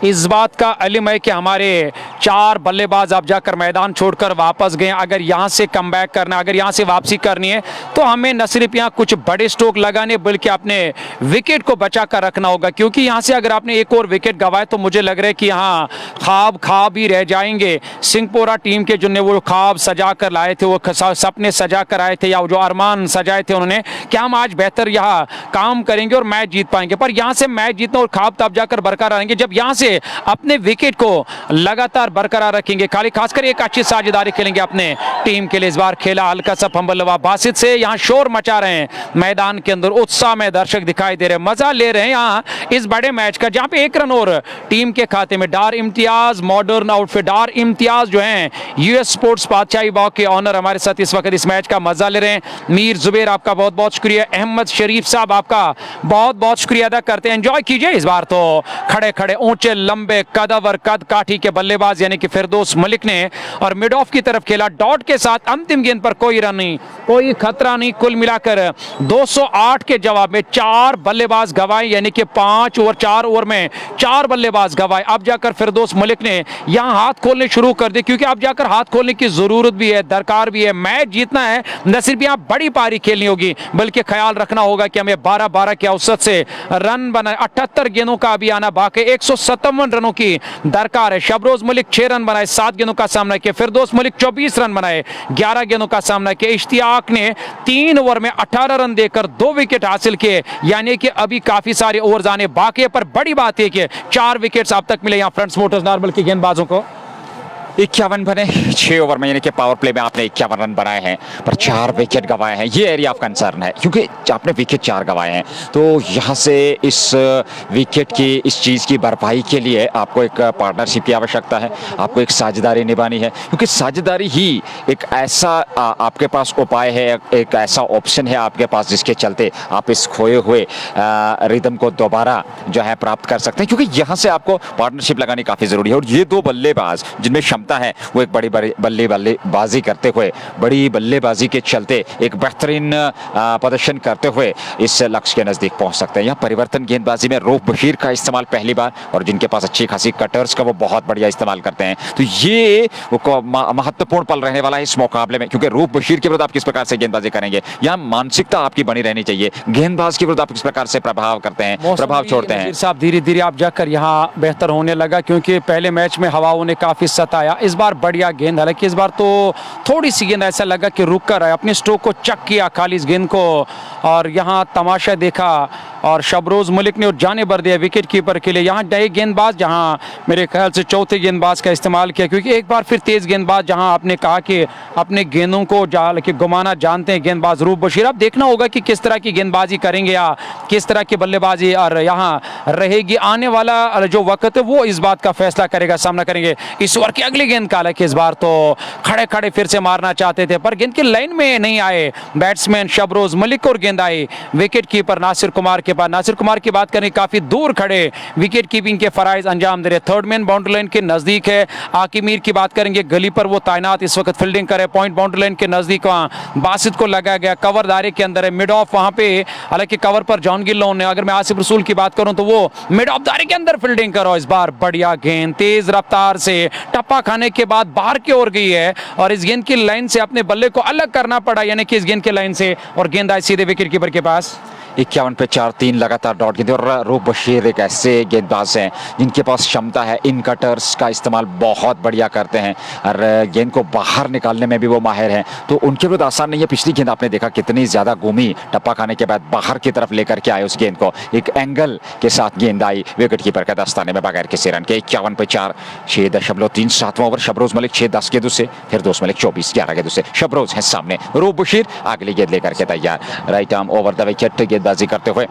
इस बात का इल्म है कि हमारे 4 बल्लेबाज अब जाकर मैदान छोड़कर वापस गए। अगर यहाँ से कमबैक करना, अगर यहाँ से वापसी करनी है तो हमें न सिर्फ यहाँ कुछ बड़े स्ट्रोक लगाने बल्कि अपने विकेट को बचा कर रखना होगा, क्योंकि यहाँ से अगर आपने एक और विकेट गंवाए तो मुझे लग रहा है कि यहाँ ख्वाब ही रह जाएंगे। सिंहपोरा टीम के जिन्हें वो ख्वाब सजा कर लाए थे, वो सपने सजा कर आए थे या जो अरमान सजाए थे उन्होंने कि हम आज बेहतर यहाँ काम करेंगे और मैच जीत पाएंगे, पर यहाँ से मैच जीतना और ख्वाब तब जाकर बरकरार रहेंगे जब यहाँ से अपने विकेट को लगातार बरकरार रखेंगे। खासकर एक अच्छी साझेदारी खेलेंगे अपने टीम के लिए। इस बार खेला हल्का सा फंबल हुआ बासित से, यहाँ शोर मचा रहे हैं मैदान के अंदर, उत्साह में दर्शक दिखाई दे रहे हैं, मजा ले रहे हैं यहाँ इस बड़े मैच का, जहां पे 1 रन और टीम के खाते में। डार इम्तियाज मॉडर्न आउटफिट, डार इम्तियाज जो हैं यूएस स्पोर्ट्स बादशाही बाग के ऑनर हमारे साथ इस वक्त इस मैच का मजा ले रहे हैं। मीर जुबैर आपका बहुत बहुत शुक्रिया। अहमद शरीफ साहब आपका बहुत बहुत शुक्रिया अदा करते हैं। एंजॉय कीजिए। इस बार तो खड़े खड़े ऊंचे लंबे कदवर कद काठी के बल्लेबाज यानी कि फिरदौस मलिक ने और मिड ऑफ की तरफ खेला डॉट के साथ। अंतिम गेंद पर कोई रन नहीं, कोई खतरा नहीं। कुल मिलाकर 208 के जवाब में 4 बल्लेबाज गवाए, यानी कि 5 ओवर 4 ओवर में 4 बल्लेबाज गवाए। अब जाकर फिरदौस मलिक ने यहां हाथ खोलने शुरू कर दिए, क्योंकि अब जाकर हाथ खोलने की जरूरत भी है, दरकार भी है। मैच जीतना है, न सिर्फ यहां बड़ी पारी खेलनी होगी बल्कि ख्याल रखना होगा कि हमें 12-12 के औसत से रन बनाए। 78 गेंदों का अभी आना बाकी, 157 रनों की दरकार है। शबरोज मलिक 6 रन बनाए, 7 गेंदों का सामना किया। फिरदौस मलिक 24 रन बनाए, 11 गेंदों का सामना किया। इश्तियाक ने 3 ओवर में 18 रन देकर 2 विकेट हासिल किए, यानी कि अभी काफी सारे ओवर आने बाकी है, पर बड़ी बात है कि 4 विकेट्स अब तक मिले यहाँ फ्रंट्स मोटर्स नॉर्मल के गेंदबाजों को। 51 बने 6 ओवर में, यानी कि पावर प्ले में आपने 51 रन बनाए हैं पर 4 विकेट गंवाए हैं। ये एरिया ऑफ कंसर्न है, क्योंकि आपने विकेट 4 गंवाए हैं, तो यहाँ से इस विकेट की इस चीज़ की भरपाई के लिए आपको एक पार्टनरशिप की आवश्यकता है, आपको एक साझेदारी निभानी है, क्योंकि साझेदारी ही एक ऐसा आपके पास उपाय है, एक ऐसा ऑप्शन है आपके पास जिसके चलते आप इस खोए हुए रिदम को दोबारा जो है प्राप्त कर सकते हैं, क्योंकि यहाँ से आपको पार्टनरशिप लगानी काफ़ी ज़रूरी है। और ये 2 बल्लेबाज जिनमें है वो एक बड़ी बल्लेबाजी करते हुए, बड़ी बल्लेबाजी के चलते एक बेहतरीन प्रदर्शन करते हुए इस लक्ष्य के नजदीक पहुंच सकते हैं। यहाँ परिवर्तन गेंदबाजी में रऊफ बशीर का इस्तेमाल पहली बार, और जिनके पास अच्छी खासी कटर्स का वो बहुत बढ़िया इस्तेमाल करते हैं, तो ये महत्वपूर्ण पल रहने वाला है इस मुकाबले में, क्योंकि रऊफ बशीर के विरुद्ध आप किस प्रकार से गेंदबाजी करेंगे, यहाँ मानसिकता आपकी बनी रहनी चाहिए। गेंदबाज के विरुद्ध आप किस प्रकार से प्रभाव करते हैं, प्रभाव छोड़ते हैं। साहब धीरे धीरे आप जाकर यहाँ बेहतर होने लगा, क्योंकि पहले मैच में हवाओं ने काफी सताया, इस बार बढ़िया गेंद, हालांकि इस बार तो थोड़ी सी गेंद ऐसा लगा कि रुक कर आए, अपने स्ट्रोक को चक किया खाली इस गेंद को, और यहाँ तमाशा देखा और शबरोज मलिक ने जाने भर दिया विकेट कीपर के लिए। यहाँ नए गेंदबाज जहाँ मेरे ख्याल से चौथे गेंदबाज का इस्तेमाल किया, क्योंकि एक बार फिर तेज गेंदबाज जहाँ आपने कहा कि अपने गेंदों को घुमाना जानते हैं गेंदबाज रूप बशीर। अब देखना होगा कि किस तरह की गेंदबाजी करेंगे या किस तरह की बल्लेबाजी और यहाँ रहेगी। आने वाला जो वक्त है वो इस बात का फैसला करेगा, सामना करेंगे इस ओवर की अगली गेंद का। हालांकि इस बार तो खड़े खड़े फिर से मारना चाहते थे पर गेंद की लाइन में नहीं आए बैट्समैन शबरोज मलिक और गेंद आई विकेट कीपर नासिर कुमार के पास। नासिर कुमार की बात करें, काफी दूर खड़े विकेट कीपिंग के फराइज अंजाम दे रहे। थर्ड मैन बाउंड्री लाइन के नजदीक है। आकिमीर की बात करेंगे, गली पर वो तैनात इस वक्त फील्डिंग करे। पॉइंट बाउंड्री लाइन के नजदीक वहां बासित को लगाया गया, कवर दायरे के अंदर है। मिड ऑफ वहां पे हालांकि कवर पर जॉन गिल ने, अगर मैं आसिफ रसूल की बात करूं तो वो मिड ऑफ दायरे के अंदर फील्डिंग करो। इस बार बढ़िया गेंद तेज रफ्तार से टप्पा खाने के बाद बाहर की ओर गई है और इस गेंद की लाइन से अपने बल्ले को अलग करना पड़ा, यानी कि इस गेंद की लाइन से, और गेंद आई सीधे विकेट कीपर के पास। 51 पे 4, 3 लगातार डॉट गेंद। और रूप बशीर एक ऐसे गेंदबाज हैं जिनके पास क्षमता है, इन कटर्स का इस्तेमाल बहुत बढ़िया करते हैं और गेंद को बाहर निकालने में भी वो माहिर हैं। तो उनके विरुद्ध आसान नहीं है। पिछली गेंद आपने देखा कितनी ज्यादा घूमी, टप्पा खाने के बाद बाहर की तरफ लेकर के आए उस गेंद को, एक एंगल के साथ गेंद आई विकेट कीपर का दस्ताने में बगैर किसी रन के। 51 पे 4, 6.3 7वां ओवर। शबरोज मलिक 6-10 गेंदों से, फिरदौस मलिक 24-11 गेंदों से। शबरोज है सामने, रूप बशीर अगली गेंद लेकर के तैयार। Right arm over the wicket गेंदबाजी करते हुए।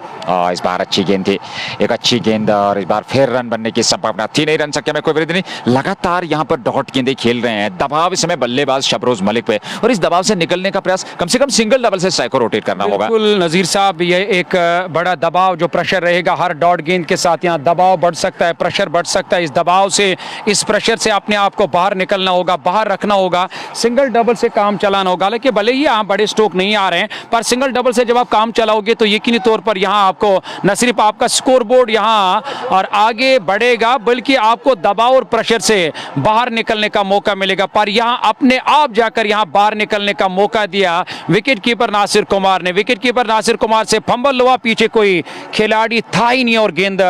इस बार अच्छी गेंद थी, एक अच्छी गेंद और इस बार फिर रन बनने की संभावना थी। नहीं रन संख्या में कोई वृद्धि नहीं। लगातार यहां पर डॉट गेंदें खेल रहे हैं। दबाव इस समय बल्लेबाज शबरोज मलिक पे, और इस दबाव से निकलने का प्रयास कम से कम सिंगल डबल से स्ट्राइक को रोटेट करना होगा। बिल्कुल नजीर साहब, ये एक बड़ा दबाव जो प्रेशर रहेगा हर डॉट गेंद के साथ, यहाँ दबाव बढ़ सकता है, प्रेशर बढ़ सकता है। इस दबाव से, इस प्रेशर से अपने आप को बाहर निकलना होगा, बाहर रखना होगा, सिंगल डबल से काम चलाना होगा। हालांकि भले ही यहाँ बड़े स्ट्रोक नहीं आ रहे हैं पर सिंगल डबल से जब आप काम चलाओगे तो यकीनी तौर पर यहाँ आपको न सिर्फ आपका स्कोरबोर्ड यहाँ और आगे बढ़ेगा बल्कि आपको दबाव और प्रेशर से बाहर निकलने का मौका मिलेगा। पर यहाँ अपने आप जाकर यहाँ बाहर निकलने का मौका दिया विकेट कीपर नासिर कुमार ने। विकेट कीपर नासिर कुमार से फंबल हुआ, पीछे कोई खिलाड़ी था ही नहीं और गेंद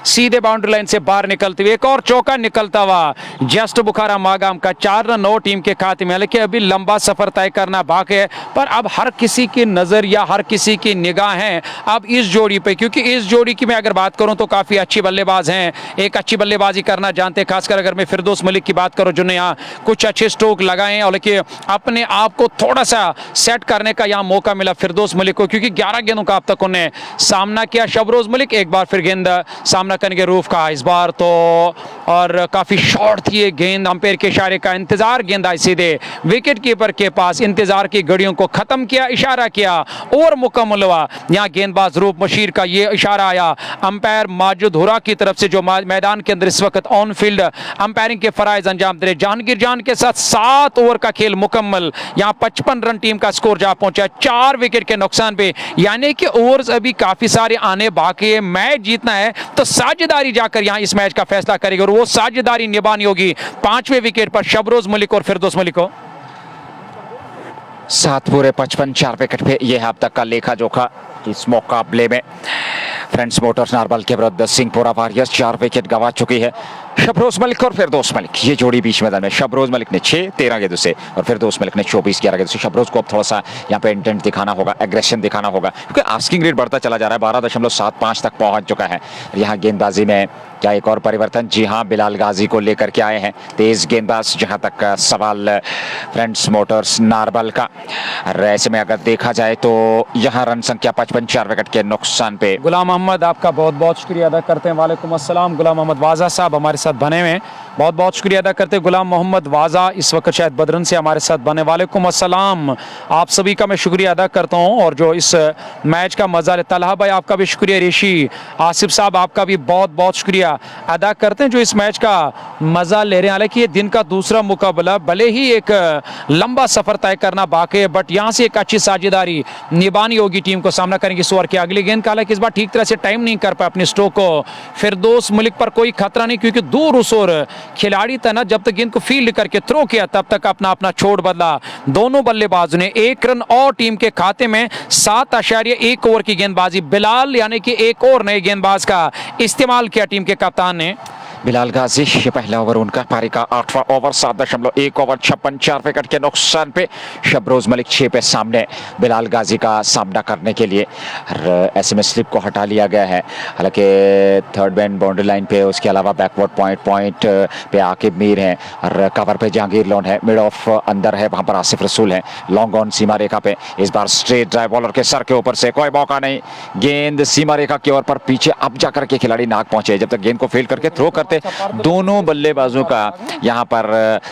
सीधे बाउंड्री लाइन से बाहर निकलते हुए एक और चौका निकलता हुआ जस्ट बुखारा मागाम का। 4 रन 9 टीम के खाते में। हालांकि अभी लंबा सफर तय करना बाकी है पर अब हर किसी की नजर या हर किसी की निगाहें अब इस जोड़ी पे, क्योंकि इस जोड़ी की मैं अगर बात करूं तो काफी अच्छी बल्लेबाज हैं, एक अच्छी बल्लेबाजी करना जानते हैं। खासकर अगर मैं फिरदौस मलिक की बात करूं जिन्होंने यहाँ कुछ अच्छे स्ट्रोक लगाए हैं और लेकिन अपने आप को थोड़ा सा सेट करने का यहाँ मौका मिला फिरदौस मलिक को, क्योंकि 11 गेंदों का अब तक उन्हें सामना किया। शबरोज मलिक एक बार फिर गेंद सामना करेंगे रूफ का इस बार तो, और काफी शॉर्ट थी ये गेंद, अंपायर के इशारे का इंतजार, गेंद आई सीधे विकेट कीपर के पास। इंतजार की घड़ियों को खत्म किया, इशारा किया और मुकम्मल हुआ। यहाँ गेंदबाज रूप बशीर का ये इशारा आया अंपायर माजिद हुरा की तरफ से जो मैदान के अंदर इस वक्त ऑन फील्ड अंपायरिंग के फराइज अंजाम दे रहे। जहांगीर जान के साथ 7 ओवर का खेल मुकम्मल। यहाँ 55 रन टीम का स्कोर जा पहुंचा 4 विकेट के नुकसान पे, यानी कि ओवर्स अभी काफी सारे आने बाकी है। मैच जीतना है तो साझेदारी जाकर यहाँ इस मैच का फैसला करेगी और वो साझेदारी निभानी होगी 5वें विकेट पर शबरोज मलिक और फिरदौस मलिक को। 7 पूरे 55 4 विकेट पे यह है अब तक का लेखा जोखा इस मुकाबले में। फ्रेंड्स मोटर्स नारबल के विरुद्ध सिंहपुरा वॉरियर्स 4 विकेट गंवा चुकी है। शबरोज मलिक और फिरदौस मलिक ये जोड़ी बीच मैदान में। शबरोज मलिक ने 6-13 गेंदों से और फिरदौस मलिक ने 24-11 गेंदों से। शबरोज को अब थोड़ा सा यहाँ पे इंटेंट दिखाना होगा, एग्रेशन दिखाना होगा, क्योंकि आस्किंग रेट बढ़ता चला जा रहा है, 12.75 तक पहुंच चुका है। यहाँ गेंदबाजी में क्या एक और परिवर्तन? जी हाँ, बिलाल गाजी को लेकर के आए हैं तेज गेंदबाज, जहां तक सवाल फ्रेंड्स मोटर्स नारबल का। ऐसे में अगर देखा जाए तो यहाँ रन संख्या 55 4 विकेट के नुकसान पे। गुलाम मोहम्मद आपका बहुत बहुत शुक्रिया अदा करते हैं। वालेकुम अस्सलाम। गुलाम मोहम्मद वाजा साहब हमारे साथ बने हुए हैं, बहुत बहुत शुक्रिया अदा करते हैं। गुलाम मोहम्मद वाजा इस वक्त शायद बदरन से हमारे साथ बने। वालेकुम अस्सलाम, आप सभी का मैं शुक्रिया अदा करता हूं और जो इस मैच का मजा ले। तलहा भाई आपका भी शुक्रिया, ऋषि आसिफ साहब आपका भी बहुत बहुत शुक्रिया अदा करते हैं जो इस मैच का मजा ले रहे हैं। हालांकि ये दिन का दूसरा मुकाबला, भले ही एक लंबा सफर तय करना बाकी है बट यहाँ से एक अच्छी साझेदारी निभानी होगी टीम को। सामना करेंगे इस ओवर की अगली गेंद का। हालांकि इस बार ठीक तरह से टाइम नहीं कर पाया अपने स्ट्रोक को। फिरदौस मलिक पर कोई खतरा नहीं क्योंकि दूर उस ओर खिलाड़ी था ना, जब तक गेंद को फील्ड करके थ्रो किया तब तक अपना छोड़ बदला दोनों बल्लेबाजों ने। 1 रन और टीम के खाते में 7.1 ओवर की गेंदबाजी। बिलाल यानी कि एक और नए गेंदबाज का इस्तेमाल किया टीम के कप्तान ने। बिलाल गाजी, ये पहला ओवर उनका, पारी का 8वां ओवर, 7.1 ओवर 56 4 विकेट के नुकसान पे शबरोज मलिक 6 पे सामने बिलाल गाजी का सामना करने के लिए। और ऐसे में स्लिप को हटा लिया गया है, हालांकि थर्ड बैन बाउंड्री लाइन पे, उसके अलावा बैकवर्ड पॉइंट पे आकिब मीर हैं और कवर पे जहांगीर लोन है, मिड ऑफ अंदर है, वहां पर आसिफ रसूल है, लॉन्ग ऑन सीमा रेखा पे। इस बार स्ट्रेट ड्राइव बॉलर के सर के ऊपर से कोई मौका नहीं, गेंद सीमा रेखा की ओर पर पीछे अब जाकर के खिलाड़ी नाक पहुंचे। जब तक गेंद को फील्ड करके थ्रो करते दोनों बल्लेबाजों का यहां पर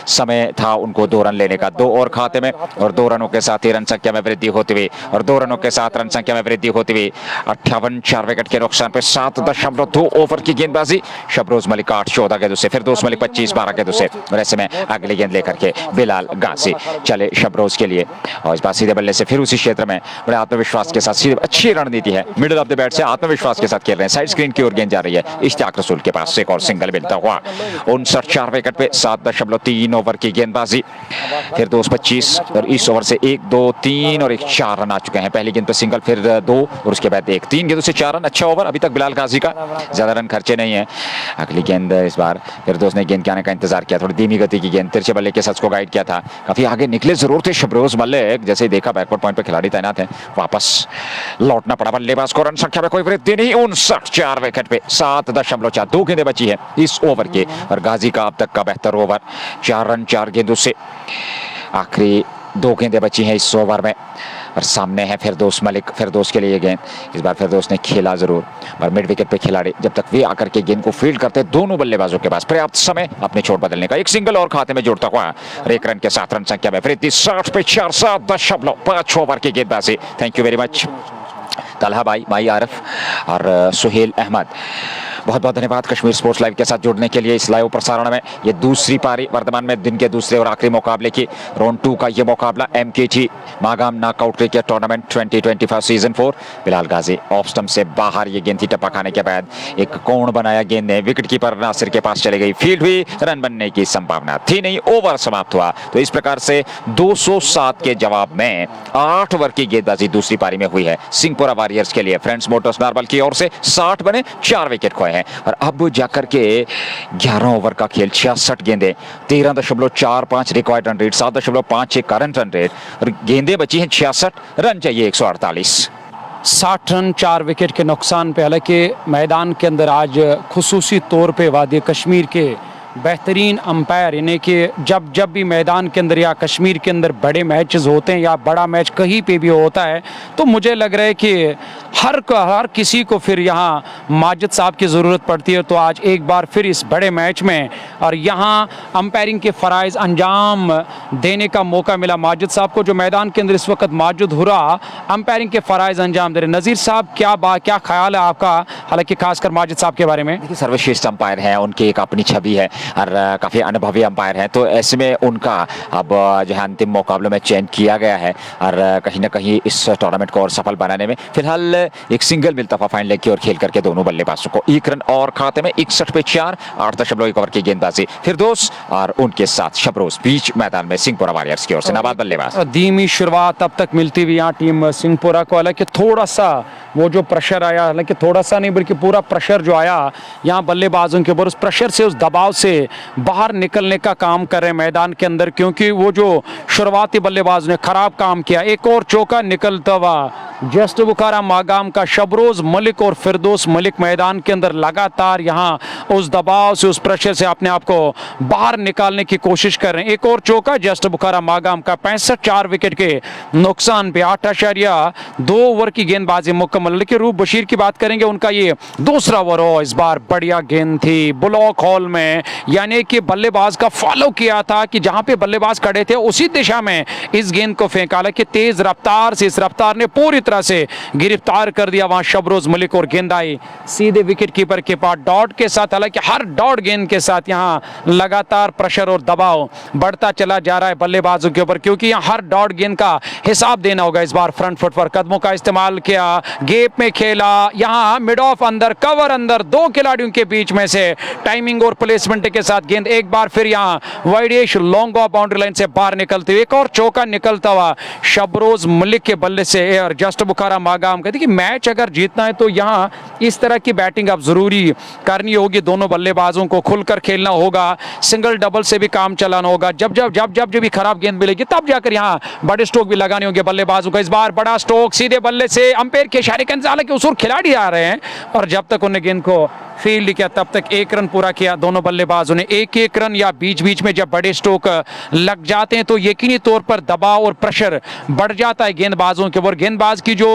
समय था उनको 2 रन लेने का, 2 और खाते में, और 2 रनों के साथ ही रन संख्या में वृद्धि होती हुई, और 2 रनों के साथ रन संख्या में वृद्धि होती हुई 58 4 विकेट के नुकसान पे 7.2 ओवर की गेंदबाजी। शबरोज मलिक 8 14 गेंदों से, फिरदौस मलिक 25 12 गेंदों से, और ऐसे में अगली गेंद लेकर के बिलाल गाजी चले शबरोज के लिए। और इस बार सीधे बल्ले से फिर उसी क्षेत्र में बड़े आत्मविश्वास के साथ, सीधे अच्छी रणनीति है, मिडिल ऑफ द बैट से आत्मविश्वास के साथ खेल रहे हैं, साइड स्क्रीन की ओर गेंद जा रही है, इश्तियाक रसूल के पास एक और सिंगल मिलता हुआ 59 4 विकेट पे 7.3 ओवर की गेंदबाजी। फिरदौस 25 और इस ओवर से 1 2 3 और 1 4 रन आ चुके हैं। पहली गेंद पे सिंगल, फिर 2 और उसके बाद 1, 3 गेंदों से 4 रन। अच्छा ओवर अभी तक बिलाल गाजी का, ज्यादा रन खर्चे नहीं है। अगली गेंद इस बार फिरदौस ने गेंद के आने का इंतजार किया, थोड़ी धीमी गति की गेंद, तिरछे बल्ले के साथ को गाइड किया था, काफी आगे निकले जरूर थे शबरोज मलिक, जैसे ही देखा बैकवर्ड पॉइंट पे खिलाड़ी तैनात है, वापस लौटना पड़ा बल्लेबाज को, रन संख्या में कोई वृद्धि नहीं, 59 4 विकेट पे 7.4, 2 गेंदें बची है इस ओवर के, और गाजी का अब तक का बेहतर ओवर, 4 रन 4 गेंदों से। आखिरी 2 गेंदें बची हैं इस ओवर में, और सामने है फिरदौस मलिक। फिरदौस के लिए गेंद, इस बार फिरदौस ने खेला जरूर, पर मिड विकेट पे खिलाड़ी जब तक वे आकर के गेंद को फील्ड करते हैं, दोनों बल्लेबाजों के पास पर्याप्त समय अपने छोड़ बदलने का। एक सिंगल और खाते में जोड़ता हुआ और 1 रन के साथ रन संख्या में वृद्धि, 60 पे 4, 7.5 ओवर की गेंदबाजी। Thank you very much Talha भाई आरिफ और सुहेल अहमद, बहुत बहुत धन्यवाद कश्मीर स्पोर्ट्स लाइव के साथ जुड़ने के लिए। इस लाइव प्रसारण में ये दूसरी पारी, वर्तमान में दिन के दूसरे और आखिरी मुकाबले की राउंड 2 का ये मुकाबला MKT Magam knockout cricket tournament 2025 season 4। Bilal Ghazi off stump से बाहर, ये गेंद थी टप्पा खाने के बाद एक कोण बनाया, गेंद ने विकेट कीपर नासिर के पास चली गई, फील्ड हुई, रन बनने की संभावना थी नहीं, ओवर समाप्त हुआ। तो इस प्रकार से 207 के जवाब में 8 ओवर की गेंदबाजी दूसरी पारी में हुई है सिंहपुरा वॉरियर्स के लिए। फ्रेंड्स मोटर्स मार्बल की ओर से 60 बने, 4 विकेट खोए हैं, और अब जाकर के 11 ओवर का खेल, 66 गेंदें, 13.45 required run rate, 7.56 current run rate, और गेंदें बची हैं 66, रन चाहिए 148। 60 रन 4 विकेट के नुकसान पे। हालांकि मैदान के अंदर आज खुसूसी तौर पे वादी कश्मीर के बेहतरीन अंपायर, यानी कि जब भी मैदान के अंदर या कश्मीर के अंदर बड़े मैचेस होते हैं या बड़ा मैच कहीं पे भी होता है, तो मुझे लग रहा है कि हर किसी को फिर यहाँ माजिद साहब की ज़रूरत पड़ती है। तो आज एक बार फिर इस बड़े मैच में और यहाँ अंपायरिंग के फ़राइज़ अंजाम देने का मौका मिला माजिद साहब को, जो मैदान के अंदर इस वक्त मौजूद हो रहा अंपायरिंग के फ़राइज़ अंजाम दे रहे। नज़ीर साहब, क्या ख्याल है आपका, हालांकि खासकर माजिद साहब के बारे में? देखिए, सर्वश्रेष्ठ अंपायर हैं, उनकी एक अपनी छवि है और काफ़ी अनुभवी अंपायर हैं, तो ऐसे में उनका अब जो है अंतिम मुकाबलों में चयन किया गया है, और कहीं ना कहीं इस टूर्नामेंट को और सफल बनाने में फिलहाल एक सिंगल मिलता हुआ फाइनल लेग की ओर खेल करके दोनों बल्लेबाजों को 1 रन और खाते में 61 पे 4, 8.1 ओवर की गेंदबाजी। फिरदौस और उनके साथ शबरोज बीच मैदान में सिंहपुरा वॉरियर्स की ओर से नाबाद बल्लेबाज। धीमी शुरुआत अब तक मिलती हुई यहाँ टीम सिंहपुरा को, हालांकि थोड़ा सा वो जो प्रेशर आया, हालांकि थोड़ा सा नहीं बल्कि पूरा प्रेशर जो आया यहाँ बल्लेबाजों के ऊपर, उस प्रेशर से, उस दबाव से बाहर निकलने का काम कर रहे हैं मैदान के अंदर, क्योंकि वो जो शुरुआती बल्लेबाज ने खराब काम किया। एक और चौका निकलता हुआ जस्ट बुखारा मागाम का शबरोज मलिक और फिरदौस मलिक मैदान के अंदर लगातार यहाँ उस दबाव से, उस प्रेशर से अपने आप को बाहर निकालने की कोशिश कर रहे हैं। एक और चौका जस्ट बुखारा मागाम का 65 4 विकेट के नुकसान पे 8.2 ओवर की गेंदबाजी मुकम्मल। लेकिन रूप बशीर की बात करेंगे, उनका ये दूसरा ओवर हो, इस बार बढ़िया गेंद थी ब्लॉक हॉल में, यानी कि बल्लेबाज का फॉलो किया था कि जहां पे बल्लेबाज खड़े थे उसी दिशा में इस गेंद को फेंका, हालांकि तेज रफ्तार से इस रफ्तार ने पूरी तरह से गिरफ्तार कर दिया वहां शबरोज मलिक, और गेंद आई सीधे विकेट कीपर के पास डॉट के साथ। हालांकि हर डॉट गेंद के साथ यहां यहाँ लगातार प्रेशर और दबाव बढ़ता चला जा रहा है बल्लेबाजों के ऊपर, क्योंकि यहाँ हर डॉट गेंद का हिसाब देना होगा। इस बार फ्रंट फुट पर कदमों का इस्तेमाल किया, गैप में खेला, यहाँ मिड ऑफ अंदर, कवर अंदर, दो खिलाड़ियों के बीच में से टाइमिंग और प्लेसमेंट के साथ गेंद एक बार फिर यहाँ वाइडेश लॉन्ग ऑफ बाउंड्री लाइन से बाहर निकलते हुए एक और चौका निकलता हुआ शबरोज मलिक के बल्ले से और जस्ट बुखारा मागाम का। देखिए मैच अगर जीतना है तो यहाँ इस तरह की बैटिंग अब जरूरी करनी होगी, दोनों बल्लेबाजों को खुलकर खेलना होगा, सिंगल डबल से भी काम चलाना होगा। जब भी खराब गेंद मिलेगी तब जाकर यहाँ बड़े स्ट्रोक भी लगाने होंगे बल्लेबाजों को। इस बार बड़ा स्ट्रोक सीधे बल्ले से अंपायर के इशारे के अंदाज के उसूल खिलाड़ी आ रहे हैं और जब तक उन्हें गेंद को फील्ड किया तब तक एक रन पूरा किया दोनों बल्लेबाजों ने। एक एक रन या बीच बीच में जब बड़े स्ट्रोक लग जाते हैं तो यकीनी तौर पर दबाव और प्रेशर बढ़ जाता है गेंदबाजों के ऊपर। गेंदबाज की जो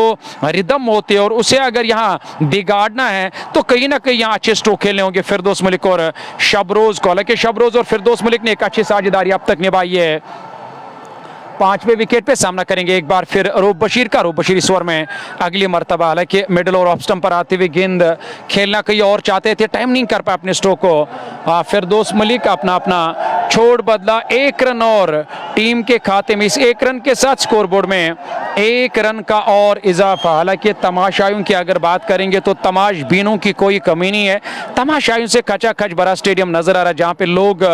रिदम होती है और उसे अगर यहाँ बिगाड़ना है तो कहीं ना कहीं यहाँ अच्छे स्ट्रोक खेलने होंगे फिरदौस मलिक और शबरोज को। हालांकि शबरोज और फिरदौस मलिक ने एक अच्छी साझेदारी अब तक निभाई है। पांचवें विकेट पे सामना करेंगे एक बार फिर रूप बशीर का। रूप बशीर इस ओवर में अगली मर्तबा हालांकि मिडिल और ऑफ स्टंप पर आते हुए गेंद खेलना कहीं और चाहते थे, टाइम नहीं कर पाए अपने स्ट्रोक को। फिरदौस मलिक अपना छोड़ बदला, एक रन और टीम के खाते में। इस एक रन के साथ स्कोरबोर्ड में एक रन का और इजाफा। हालांकि तमाशाइयों की अगर बात करेंगे तो तमाशबीनों की कोई कमी नहीं है, तमाशाइयों से खचाखच भरा स्टेडियम नजर आ रहा है जहां पे लोग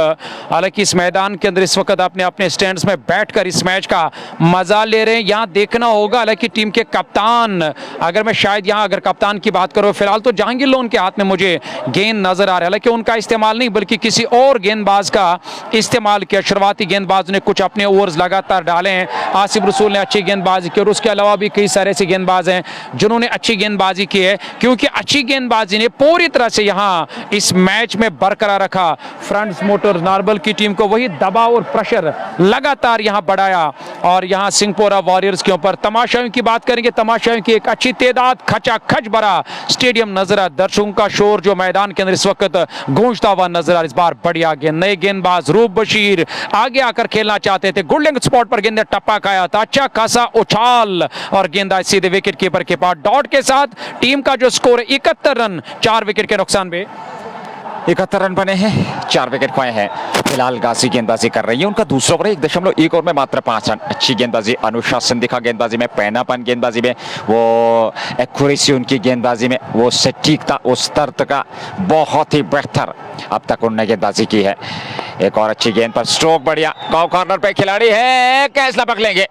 हालांकि इस मैदान के अंदर इस वक्त अपने अपने स्टैंड्स में बैठकर इस मैच का मजा ले रहे हैं। यहाँ देखना होगा हालांकि टीम के कप्तान, अगर मैं शायद यहाँ अगर कप्तान की बात करूं फिलहाल तो जहांगीर लोन के हाथ में मुझे गेंद नजर आ रहा है। हालांकि उनका इस्तेमाल नहीं बल्कि किसी और गेंदबाज का इस्तेमाल किया। शुरुआती गेंदबाज ने कुछ अपने ओवर्स लगातार डाले हैं, आसिफ रसूल ने अच्छी गेंदबाजी की और उसके अलावा भी कई सारे ऐसे गेंदबाज हैं जिन्होंने अच्छी गेंदबाजी की है, क्योंकि अच्छी गेंदबाजी ने पूरी तरह से यहाँ इस मैच में बरकरार रखा फ्रंट मोटर्स नार्बल की टीम को। वही दबाव और प्रेशर लगातार यहाँ बढ़ाया और यहाँ सिंहपोरा वॉरियर्स के ऊपर तमाशाइयों की बात करेंगे, तमाशाइयों की एक अच्छी तादाद, खचाखच भरा स्टेडियम नजर आ, दर्शकों का शोर जो मैदान के अंदर इस वक्त गूंजता हुआ नजर आ। इस बार बढ़िया गेंद, नए गेंदबाज रूप बशीर आगे आकर खेलना चाहते थे, गुल्डिंग स्पॉट पर गेंद टप्पा खाया था, अच्छा खासा उछाल और गेंद सीधे विकेट कीपर के पास। डॉट के साथ टीम का जो स्कोर है 71 रन 4 विकेट के नुकसान पे 71 रन बने हैं, 4 विकेट खोए हैं। फिलहाल गाजी गेंदबाजी कर रही है, उनका दूसरा ओवर 1.1 ओवर में मात्र 5 रन। अच्छी गेंदबाजी, अनुशासन दिखा गेंदबाजी में, पैनापन गेंदबाजी में, वो एक्यूरेसी उनकी गेंदबाजी में, वो सटीकता, उस तर्क का बहुत ही बेहतर अब तक उन्होंने गेंदबाजी की है। एक और अच्छी गेंद पर स्ट्रोक बढ़िया, कॉर्नर पे खिलाड़ी है, कैच लपक लेंगे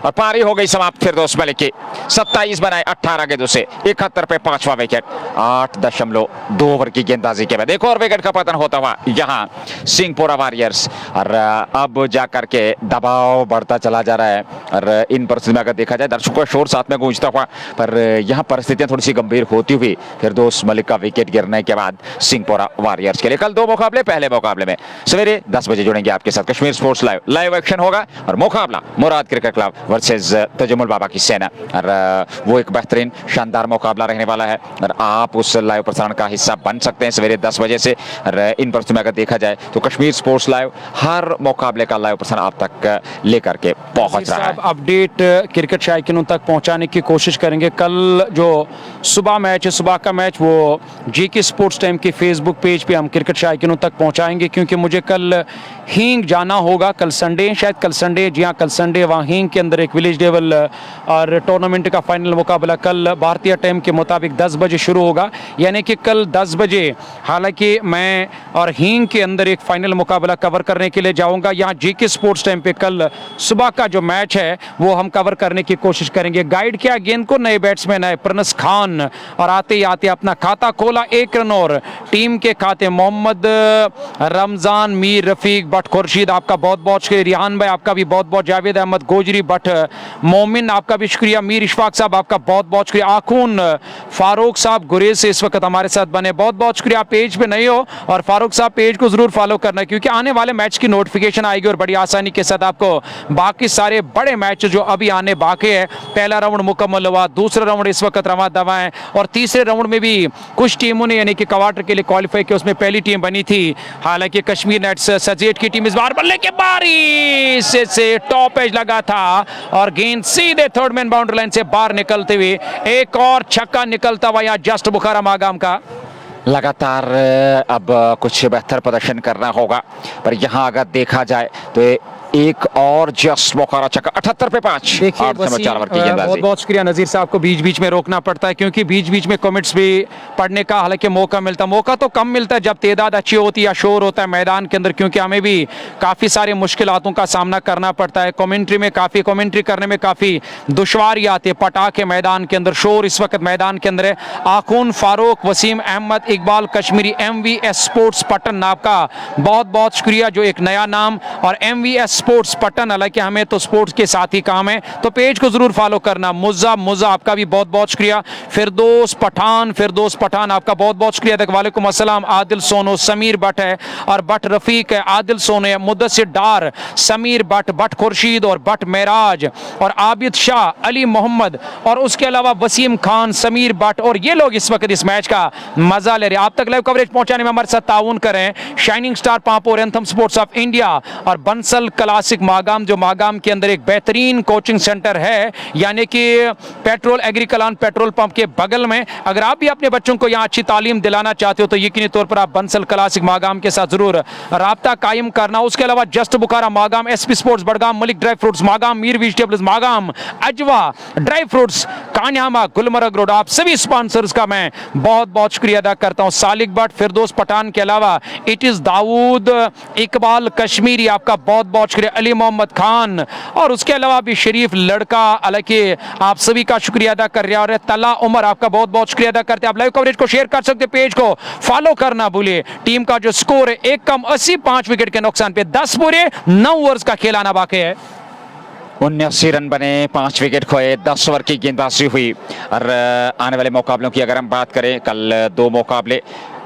और पारी हो गई समाप्त फिरदौस मलिक की। 27 बनाए 18 गेंदों से, 71 पे 5वां विकेट। 8.2 ओवर की गेंदबाजी के बाद एक और विकेट का पतन होता हुआ यहाँ सिंहपोरा वॉरियर्स। और अब जाकर के दबाव बढ़ता चला जा रहा है और इन परिस्थिति में अगर देखा जाए दर्शकों का शोर साथ में गूंजता हुआ, पर यहाँ परिस्थितियां थोड़ी सी गंभीर होती हुई फिरदौस मलिक का विकेट गिरने के बाद सिंहपोरा वॉरियर्स के लिए कल 2 मुकाबले, पहले मुकाबले में सवेरे 10 बजे जुड़ेंगे आपके साथ कश्मीर स्पोर्ट्स लाइव एक्शन होगा और मुकाबला मुराद क्रिकेट क्लब वर्सेस तजुमुल बाबा की सेना। और वो एक बेहतरीन शानदार मुकाबला रहने वाला है और आप उस लाइव प्रसारण का हिस्सा बन सकते हैं सवेरे 10 बजे से। और इन परिस्थितियों में अगर देखा जाए तो कश्मीर स्पोर्ट्स लाइव हर मुकाबले का लाइव प्रसारण आप तक लेकर के पहुंच रहा है। अपडेट क्रिकेट शायकीनों तक पहुंचाने की कोशिश करेंगे। कल जो सुबह मैच है, सुबह का मैच वो जीके स्पोर्ट्स टाइम के फेसबुक पेज पे हम क्रिकेट शायकीनों तक पहुंचाएंगे, क्योंकि मुझे कल हींग जाना होगा। कल संडे, शायद कल संडे, जी हाँ कल संडे, वहाँ हींग के अंदर एक विलेज लेवल और टूर्नामेंट का फाइनल मुकाबला कल भारतीय टाइम के मुताबिक 10 बजे शुरू होगा। यानी कि कल 10 बजे हालांकि मैं और हींग के अंदर एक फाइनल मुकाबला कवर करने के लिए जाऊंगा। यहाँ जीके स्पोर्ट्स टाइम पे कल सुबह का जो मैच है वो हम कवर करने की कोशिश करेंगे। गाइड किया गेंद को नए बैट्समैन है प्रनस खान और आते ही आते अपना खाता खोला 1 रन और टीम के खाते मोहम्मद रमजान, मीर रफीक भट्ट खुर्शीद आपका बहुत बहुत शुक्रिया, रिहान भाई आपका भी बहुत बहुत, जावेद अहमद गोजरी भट्ट मोमिन आपका भी शुक्रिया, मीर इशफाक साहब आपका बहुत बहुत शुक्रिया, आखून फारूक साहब गुरेज से इस वक्त हमारे साथ बने, बहुत बहुत शुक्रिया। आप पेज पे नहीं हो और फारूक साहब पेज को जरूर फॉलो करना, क्योंकि आने वाले मैच की नोटिफिकेशन आएगी और बड़ी आसानी के साथ आपको बाकी सारे बड़े मैच जो अभी आने बाकी है। पहला राउंड मुकम्मल हुआ, दूसरा राउंड इस वक्त रवा दवा है और तीसरे राउंड में भी कुछ टीमों ने यानी कि क्वार्टर के लिए क्वालिफाई किया, उसमें पहली टीम बनी थी हालांकि कश्मीर नाइट्स सजेट की टीम। इस बार बल्ले के बारी से टॉप एज लगा था और गेंद सीधे थर्ड मैन बाउंड्री लाइन से बाहर निकलते हुए एक और छक्का निकलता हुआ यहाँ जस्ट बुखारा मागाम का। लगातार अब कुछ बेहतर प्रदर्शन करना होगा, पर यहाँ अगर देखा जाए तो एक और जस्ट मौका चक्का 78 पे 5। देखिए 8 नंबर 4 ओवर की गेंदबाजी। बहुत बहुत शुक्रिया नजीर साहब को बीच बीच में रोकना पड़ता है, क्योंकि बीच बीच में कमेंट्स भी पढ़ने का हालांकि मौका तो कम मिलता है जब तादाद अच्छी होती है या शोर होता है मैदान के अंदर, क्योंकि हमें भी काफ़ी सारी मुश्किलातों का सामना करना पड़ता है। कमेंट्री करने में काफ़ी दुश्वारी आती है। पटाखे मैदान के अंदर, शोर इस वक्त मैदान के अंदर है। आखून फारूक, वसीम अहमद, इकबाल कश्मीरी, MVS स्पोर्ट्स पटन नाम का बहुत बहुत शुक्रिया, जो एक नया नाम, और MVS स्पोर्ट्स पटन, हालांकि हमें तो स्पोर्ट्स के साथ ही काम है, तो पेज को जरूर फॉलो करना। मुज़ा आपका भी बहुत बहुत शुक्रिया। फिरदौस पठान आपका बहुत बहुत शुक्रिया। वालेकुम अस्सलाम। आदिल सोनो, समीर भट्ट है और भट्ट रफीक है, आदिल सोनो है, मुद्दसिर डार, समीर भट्ट खुर्शीद और भट्ट मेराज और आबिद शाह, अली मोहम्मद और उसके अलावा वसीम खान, समीर भट्ट, और ये लोग इस वक्त इस मैच का मजा ले रहे हैं। आप तक लाइव कवरेज पहुंचाने में हमारे साथ ताउन करें shining star Pampore, anthem sports of India और बंसल क्लासिक मागाम, जो मागाम के अंदर एक बेहतरीन कोचिंग सेंटर है, यानी कि पेट्रोल एग्रीकलान पेट्रोल पंप के बगल में। अगर आप भी अपने बच्चों को यहाँ अच्छी तालीम दिलाना चाहते हो तो यकीनी तौर पर आप बंसल क्लासिक मागाम के साथ जरूर राब्ता कायम करना। उसके अलावा just Bukhara Magam, SP sports Budgam, Malik dry fruits Magam, Mir vegetables Magam, Ajwa dry fruits Kanyama, Gulmarg road, आप सभी स्पॉन्सर्स का मैं बहुत बहुत शुक्रिया अदा करता हूँ। सालिक भट्ट, फिरदौस पठान के अलावा इट इज दाऊद, इकबाल कश्मीरी, आपका बहुत बहुत शुक्रिया, अली मोहम्मद खान, और उसके अलावा भी शरीफ लड़का, हालांकि आप सभी का शुक्रिया अदा कर रहे हैं, और तला उमर आपका बहुत बहुत शुक्रिया अदा करते हैं। आप लाइव कवरेज को शेयर कर सकते, पेज को फॉलो करना भूलिए। टीम का जो स्कोर है 1 कम 80, 5 विकेट के नुकसान पे 10 पूरे 9 ओवर्स का खेल आना बाकी है। 79 रन बने, 5 विकेट खोए, 10 ओवर की गेंदबाजी हुई। और आने वाले मुकाबलों की अगर हम बात करें, कल 2 मुकाबले,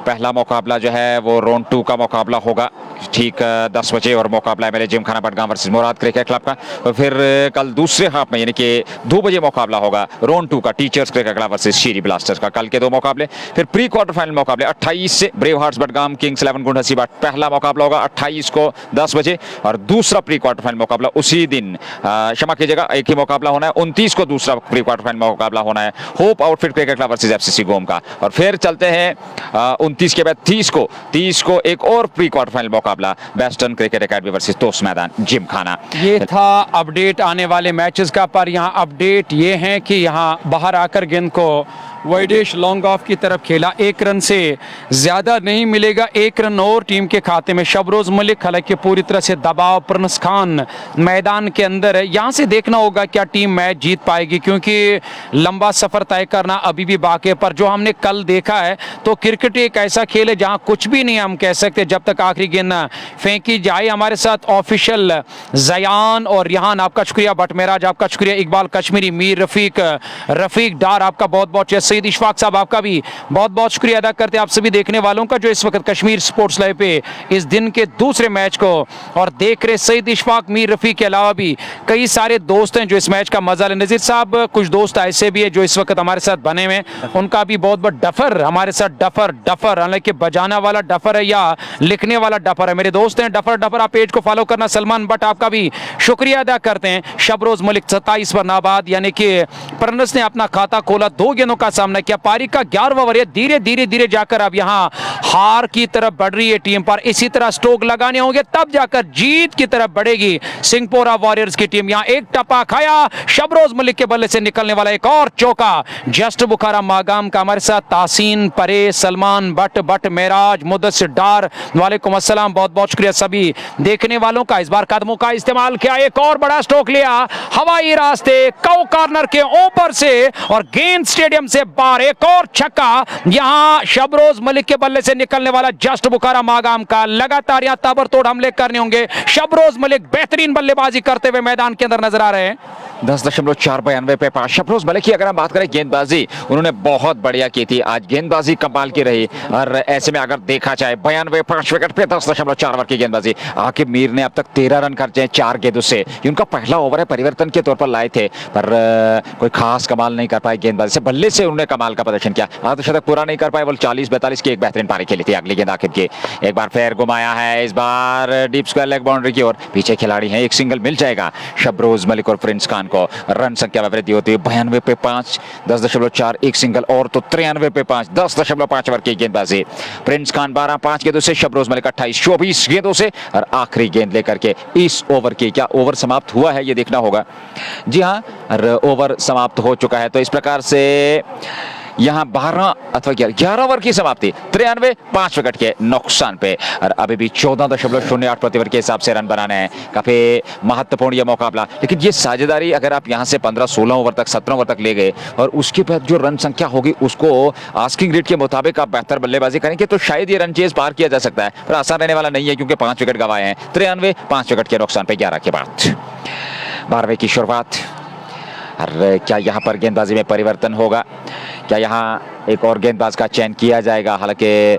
पहला मुकाबला जो है वो राउंड 2 का मुकाबला होगा ठीक 10 बजे, और मुकाबला MLA जिमखाना बडगाम वर्सेस मुराद क्रिकेट क्लब का। और फिर कल दूसरे हाफ में यानी कि 2 बजे मुकाबला होगा राउंड 2 का, टीचर्स क्रिकेट क्लब वर्सेस शीरी ब्लास्टर्स का। कल के 2 मुकाबले, फिर प्री क्वार्टर फाइनल मुकाबले 28 से ब्रेव हार्ट्स बडगाम, किंग्स 11 गुंड हसीबा, पहला मुकाबला होगा 28 को 10 बजे, और दूसरा प्री क्वार्टर फाइनल मुकाबला उसी दिन, क्षमा कीजिएगा, एक ही मुकाबला होना है, 29 को दूसरा प्री क्वार्टर फाइनल मुकाबला होना है, hope outfit cricket club versus FCC गोम का। और फिर चलते हैं 29 के बाद 30 को एक और प्री क्वार्टर फाइनल मुकाबला, वेस्टर्न क्रिकेट एकेडमी वर्सेस तोस मैदान जिमखाना। ये था अपडेट आने वाले मैचेस का, पर यहाँ अपडेट ये है कि यहाँ बाहर आकर गेंद को वैदेश लॉन्ग ऑफ की तरफ खेला, 1 रन से ज्यादा नहीं मिलेगा, 1 रन और टीम के खाते में। शबरोज मलिक, हालांकि पूरी तरह से दबाव, प्रिंस खान मैदान के अंदर है, यहाँ से देखना होगा क्या टीम मैच जीत पाएगी, क्योंकि लंबा सफर तय करना अभी भी बाकी है। पर जो हमने कल देखा है, तो क्रिकेट एक ऐसा खेल है जहाँ कुछ भी नहीं हम कह सकते जब तक आखिरी गेंद फेंकी जाए। हमारे साथ ऑफिशियल जयान और रिहान, आपका शुक्रिया, भट्ट मेराज आपका शुक्रिया, इकबाल कश्मीरी, मीर रफीक डार आपका बहुत बहुत शुक्रिया, सईद इशफाक साहब आपका भी बहुत बहुत शुक्रिया अदा करते हैं आप सभी देखने वालों का जो इस वक्त कश्मीर स्पोर्ट्स लाइव पे इस दिन के दूसरे मैच को और देख रहे। सईद इशफाक, मीर रफीक के अलावा भी कई सारे दोस्त हैं जो इस मैच का मजा ले। नजीर साहब, कुछ दोस्त ऐसे भी है जो इस वक्त हमारे साथ बने हुए, उनका भी बहुत बहुत डफर हमारे साथ, डफर हालांकि बजाना वाला डफर है या लिखने वाला डफर है, मेरे दोस्त हैं डफर। आप पेज को फॉलो करना। सलमान भट्ट आपका भी शुक्रिया अदा करते हैं। शबरोज मलिक 27 पर नाबाद, यानी कि परनस ने अपना खाता खोला, 2 गेंदों का सामना किया। पारी का 11वां ओवर है, धीरे जाकर अब यहाँ हार की तरफ बढ़ रही है टीम, पर इसी तरह स्ट्रोक लगाने होंगे तब जाकर जीत की तरफ बढ़ेगी सिंहपोरा वॉरियर्स की टीम। यहाँ एक टपा खाया शबरोज मलिक के बल्ले से निकलने वाला एक और चौका। जस्ट बुखारा मागाम का हमारे साथ तासीन, परे, सलमान भट्ट मेराज, मुद्दसिर डार, वालेकुम अस्सलाम, बहुत बहुत शुक्रिया सभी देखने वालों का। इस बार कदमों का इस्तेमाल किया, एक और बड़ा स्ट्रोक लिया हवाई रास्ते कौ कॉर्नर के ऊपर से और गेंद स्टेडियम से बाहर। एक और छक्का यहां शबरोज मलिक के बल्ले से निकलने वाला जस्ट बुखारा मागाम का। लगातार यहां ताबड़तोड़ हमले करने होंगे। शबरोज मलिक बेहतरीन बल्लेबाजी करते हुए मैदान के अंदर नजर आ रहे हैं। 10.92 पे 5 शबरोज मलिक की अगर हम बात करें गेंदबाजी, उन्होंने बहुत बढ़िया की थी आज, गेंदबाजी कमाल की रही। और ऐसे में अगर देखा जाए 92 5 विकेट पे 10.4 ओवर की गेंदबाजी। आकिब मीर ने अब तक 13 रन खर्चे हैं 4 गेंदों से। ये उनका पहला ओवर है, परिवर्तन के तौर पर लाए थे, पर कोई खास कमाल नहीं कर पाए गेंदबाजी से। बल्ले से उन्होंने कमाल का प्रदर्शन किया, अर्धशतक पूरा नहीं कर पाए, वो 40-42 की एक बेहतरीन पारी खेली थी। अगली गेंद आकिब की, एक बार फिर घुमाया है, इस बार डीप स्क्वायर लेग बाउंड्री की ओर। पीछे खिलाड़ी हैं, एक सिंगल मिल जाएगा शबरोज मलिक और प्रिंस खान को। रन संख्या में वृद्धि होती है 92 पे 5, 10.4, एक सिंगल और तो 93 पे 5, 10.5 ओवर की गेंद। गेंदबाजी। प्रिंस खान 12 5 गेंदों से, शबरोज मलिक 28 24 गेंदों से और आखिरी गेंद लेकर के इस ओवर की, क्या ओवर समाप्त हुआ है ये देखना होगा। जी हाँ, ओवर समाप्त हो चुका है। तो इस प्रकार से यहाँ 12 अथवा 11 ओवर की समाप्ति, 93 5 विकेट के नुकसान पे, और अभी भी 14.08 प्रति ओवर के हिसाब से रन बनाने हैं। काफी महत्वपूर्ण यह मुकाबला, लेकिन ये साझेदारी अगर आप यहाँ से 15-16 ओवर तक 17 ओवर तक ले गए और उसके बाद जो रन संख्या होगी उसको आस्किंग रेट के मुताबिक आप बेहतर बल्लेबाजी करेंगे तो शायद ये रन चेज पार किया जा सकता है, पर आसान रहने वाला नहीं है क्योंकि 5 विकेट गंवाए हैं। 93 5 विकेट के नुकसान पे 11 के बाद 12वें की शुरुआत। और क्या यहाँ पर गेंदबाजी में परिवर्तन होगा? क्या यहाँ एक और गेंदबाज का चयन किया जाएगा? हालांकि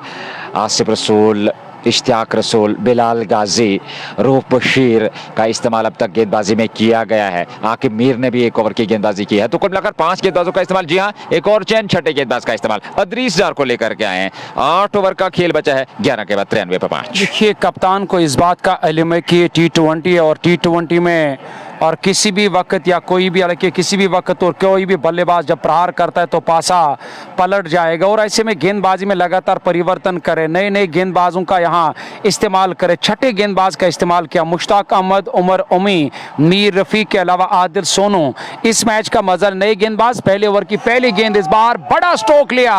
आसिफ रसूल, इश्तियाक रसूल, बिलाल गाजी, रूफ बशीर का इस्तेमाल अब तक गेंदबाजी में किया गया है। आकिब मीर ने भी एक ओवर की गेंदबाजी की है। तो कुल मिलाकर 5 गेंदबाजों का इस्तेमाल। जी हाँ, एक और चयन, छठे गेंदबाज का इस्तेमाल अदरीस डार को लेकर के आए हैं। 8 ओवर का खेल बचा है, 11 के बाद 93 पे 5। देखिए, कप्तान को इस बात का इल्म है कि T20 है और T20 में और किसी भी वक्त या कोई भी, हालांकि किसी भी वक्त और कोई भी बल्लेबाज जब प्रहार करता है तो पासा पलट जाएगा, और ऐसे में गेंदबाजी में लगातार परिवर्तन करे, नए नए गेंदबाजों का यहाँ इस्तेमाल करे। छठे गेंदबाज का इस्तेमाल किया, मुश्ताक अहमद, उमर उमी, मीर रफीक के अलावा आदिल सोनू। इस मैच का मजा नए गेंदबाज। पहले ओवर की पहली गेंद, इस बार बड़ा स्ट्रोक लिया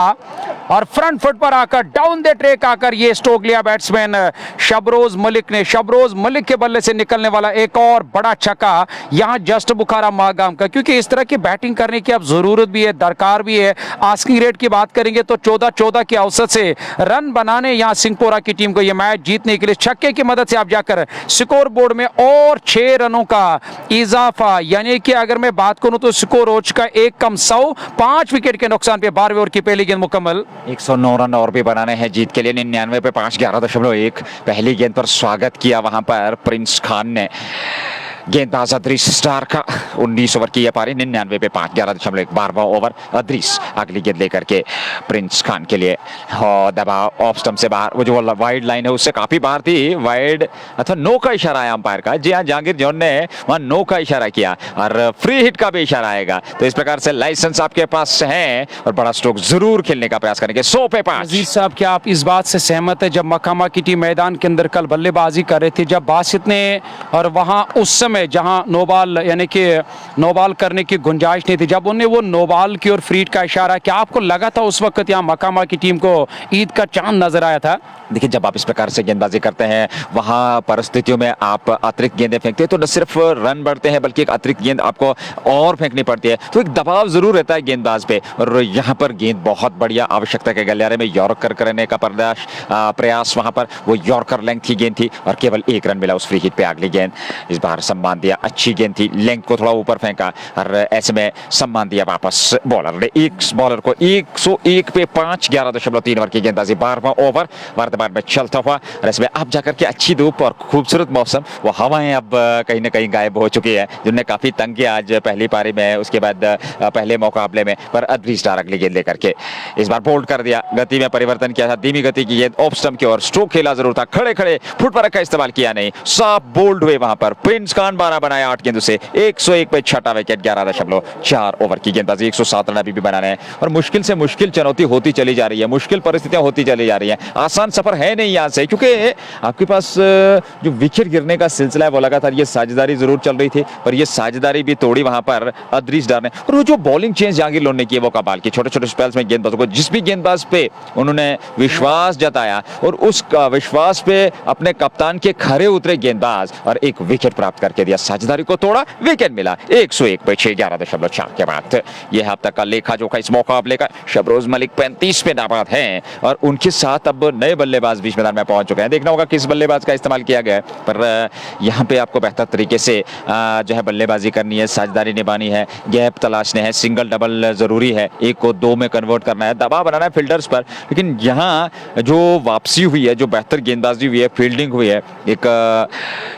और फ्रंट फुट पर आकर डाउन द ट्रैक आकर ये स्ट्रोक लिया बैट्समैन शबरोज मलिक ने। शबरोज मलिक के बल्ले से निकलने वाला एक और बड़ा छक्का यहां जस्ट बुखारा मागाम का, क्योंकि इस तरह की बैटिंग करने की अब जरूरत भी है, दरकार भी है। आस्किंग रेट की बात करेंगे तो 14-14 के औसत से रन बनाने यहां सिंहपुरा की टीम को यह मैच जीतने के लिए छक्के की मदद से आप जाकर स्कोर बोर्ड में और 6 रनों का इजाफा, यानी कि अगर मैं बात करूं तो स्कोर हो चुका 1 कम 100, 5 विकेट के नुकसान पे 12वें ओवर की पहली गेंद मुकम्मल। 109 रन और भी बनाने हैं जीत के लिए। 99 पे 5, 11.1। पहली गेंद पर स्वागत किया वहां पर प्रिंस खान ने। गेंदबाज अदरीस स्टार का 19 ओवर की यह पारी। 99 पे 5, 11.1। 12वां ओवर अदरीस अगली गेंद लेकर के प्रिंस खान के लिए। दबाव ऑफ स्टंप से बाहर, वो जो वाइड लाइन है उससे काफी बाहर थी। वाइड अथवा नो का इशारा है अंपायर का। जी हाँ, जहांगीर जॉन ने वहां नो का इशारा किया और फ्री हिट का भी इशारा आएगा। तो इस प्रकार से लाइसेंस आपके पास है और बड़ा स्ट्रोक जरूर खेलने का प्रयास करेंगे। 100 पे 5। अजीज साहब, क्या आप इस बात से सहमत है, जब मकामा की टीम मैदान के अंदर कल बल्लेबाजी कर रही थी, जब बासित ने और वहां उस समय जहां नो बॉल, यानी कि नो बॉल करने की गुंजाइश नहीं थी, जब उन्हें वो नो बॉल की और फ्री हिट का इशारा, क्या आपको लगा था उस वक्त यहाँ मकामा की टीम को ईद का चांद नजर आया था? देखिए, जब आप इस प्रकार से गेंदबाजी करते हैं वहां परिस्थितियों में आप अतिरिक्त गेंदें फेंकते हैं तो न सिर्फ रन बढ़ते हैं बल्कि एक अतिरिक्त गेंद आपको और फेंकनी पड़ती है, तो एक दबाव जरूर रहता है गेंदबाज पे। और यहाँ पर गेंद बहुत बढ़िया आवश्यकता के गलियारे में यॉर्कर करने का प्रयास वहां पर, वो यॉर्कर लेंथ की गेंद थी और केवल 1 रन मिला उस फ्री हिट पे। अगली गेंद इस बार सम्मान दिया, अच्छी गेंद थी, लेंथ को थोड़ा ऊपर फेंका और ऐसे में सम्मान दिया वापस बॉलर ने। एक बॉलर को 101 पे 5, 11.3 ओवर की गेंदबाजी। 12वां ओवर वर्तमान में चलता हुआ और इसमें अब जाकर के अच्छी धूप और खूबसूरत मौसम, वो हवाएं अब कहीं ना कहीं गायब हो चुकी है जिन्होंने काफी तंग किया आज पहली पारी में, उसके बाद पहले मुकाबले में। पर अदरीस स्टार अगली गेंद लेकर के इस बार बोल्ड कर दिया, गति में परिवर्तन किया था, धीमी गति की गेंद ऑफ स्टंप की ओर, स्ट्रोक खेला जरूर था, खड़े खड़े फुटवर्क का इस्तेमाल किया नहीं, साफ बोल्ड हुए वहां पर। प्रिंस खान 12 बनाया 8 गेंदों से, 101 पे 6 विकेट, 11.4 ओवर की गेंदबाजी। 107 रन अभी भी बनाने हैं और मुश्किल से मुश्किल चुनौती होती चली जा रही है, मुश्किल परिस्थितियां होती चली जा रही है। आसान सफर है नहीं यहाँ से, क्योंकि आपके पास जो विकेट गिरने का सिलसिला है वो लगातार, ये साझेदारी जरूर चल रही थी पर ये साझेदारी भी तोड़ी वहां पर अदरीस डार ने। और वो जो बॉलिंग चेंज जहांगीर लोन ने किया वो कमाल की, छोटे छोटे स्पेल्स में गेंदबाजों को, जिस भी गेंदबाज पे उन्होंने विश्वास जताया और उस विश्वास पे अपने कप्तान के खरे उतरे गेंदबाज और एक विकेट प्राप्त करके दिया, साझेदारी को तोड़ा, विकेट मिला। 101 पे 6, 11.4 के बाद यह अब तक का लेखा जोखा इस मुकाबले का। शबरोज मलिक 35 पे नाबाद हैं और उनके साथ अब नए बल्लेबाज बीच मैदान में पहुंच चुके हैं। देखना होगा किस बल्लेबाज का इस्तेमाल किया गया है, पर यहाँ पे आपको बेहतर तरीके से जो है बल्लेबाजी करनी है, साझेदारी निभानी है, गैप तलाशने हैं, सिंगल डबल जरूरी है, 1 को 2 में कन्वर्ट करना है, दबाव बनाना है फील्डर्स पर। लेकिन यहाँ जो वापसी हुई है, जो बेहतर गेंदबाजी हुई है, फील्डिंग हुई है, एक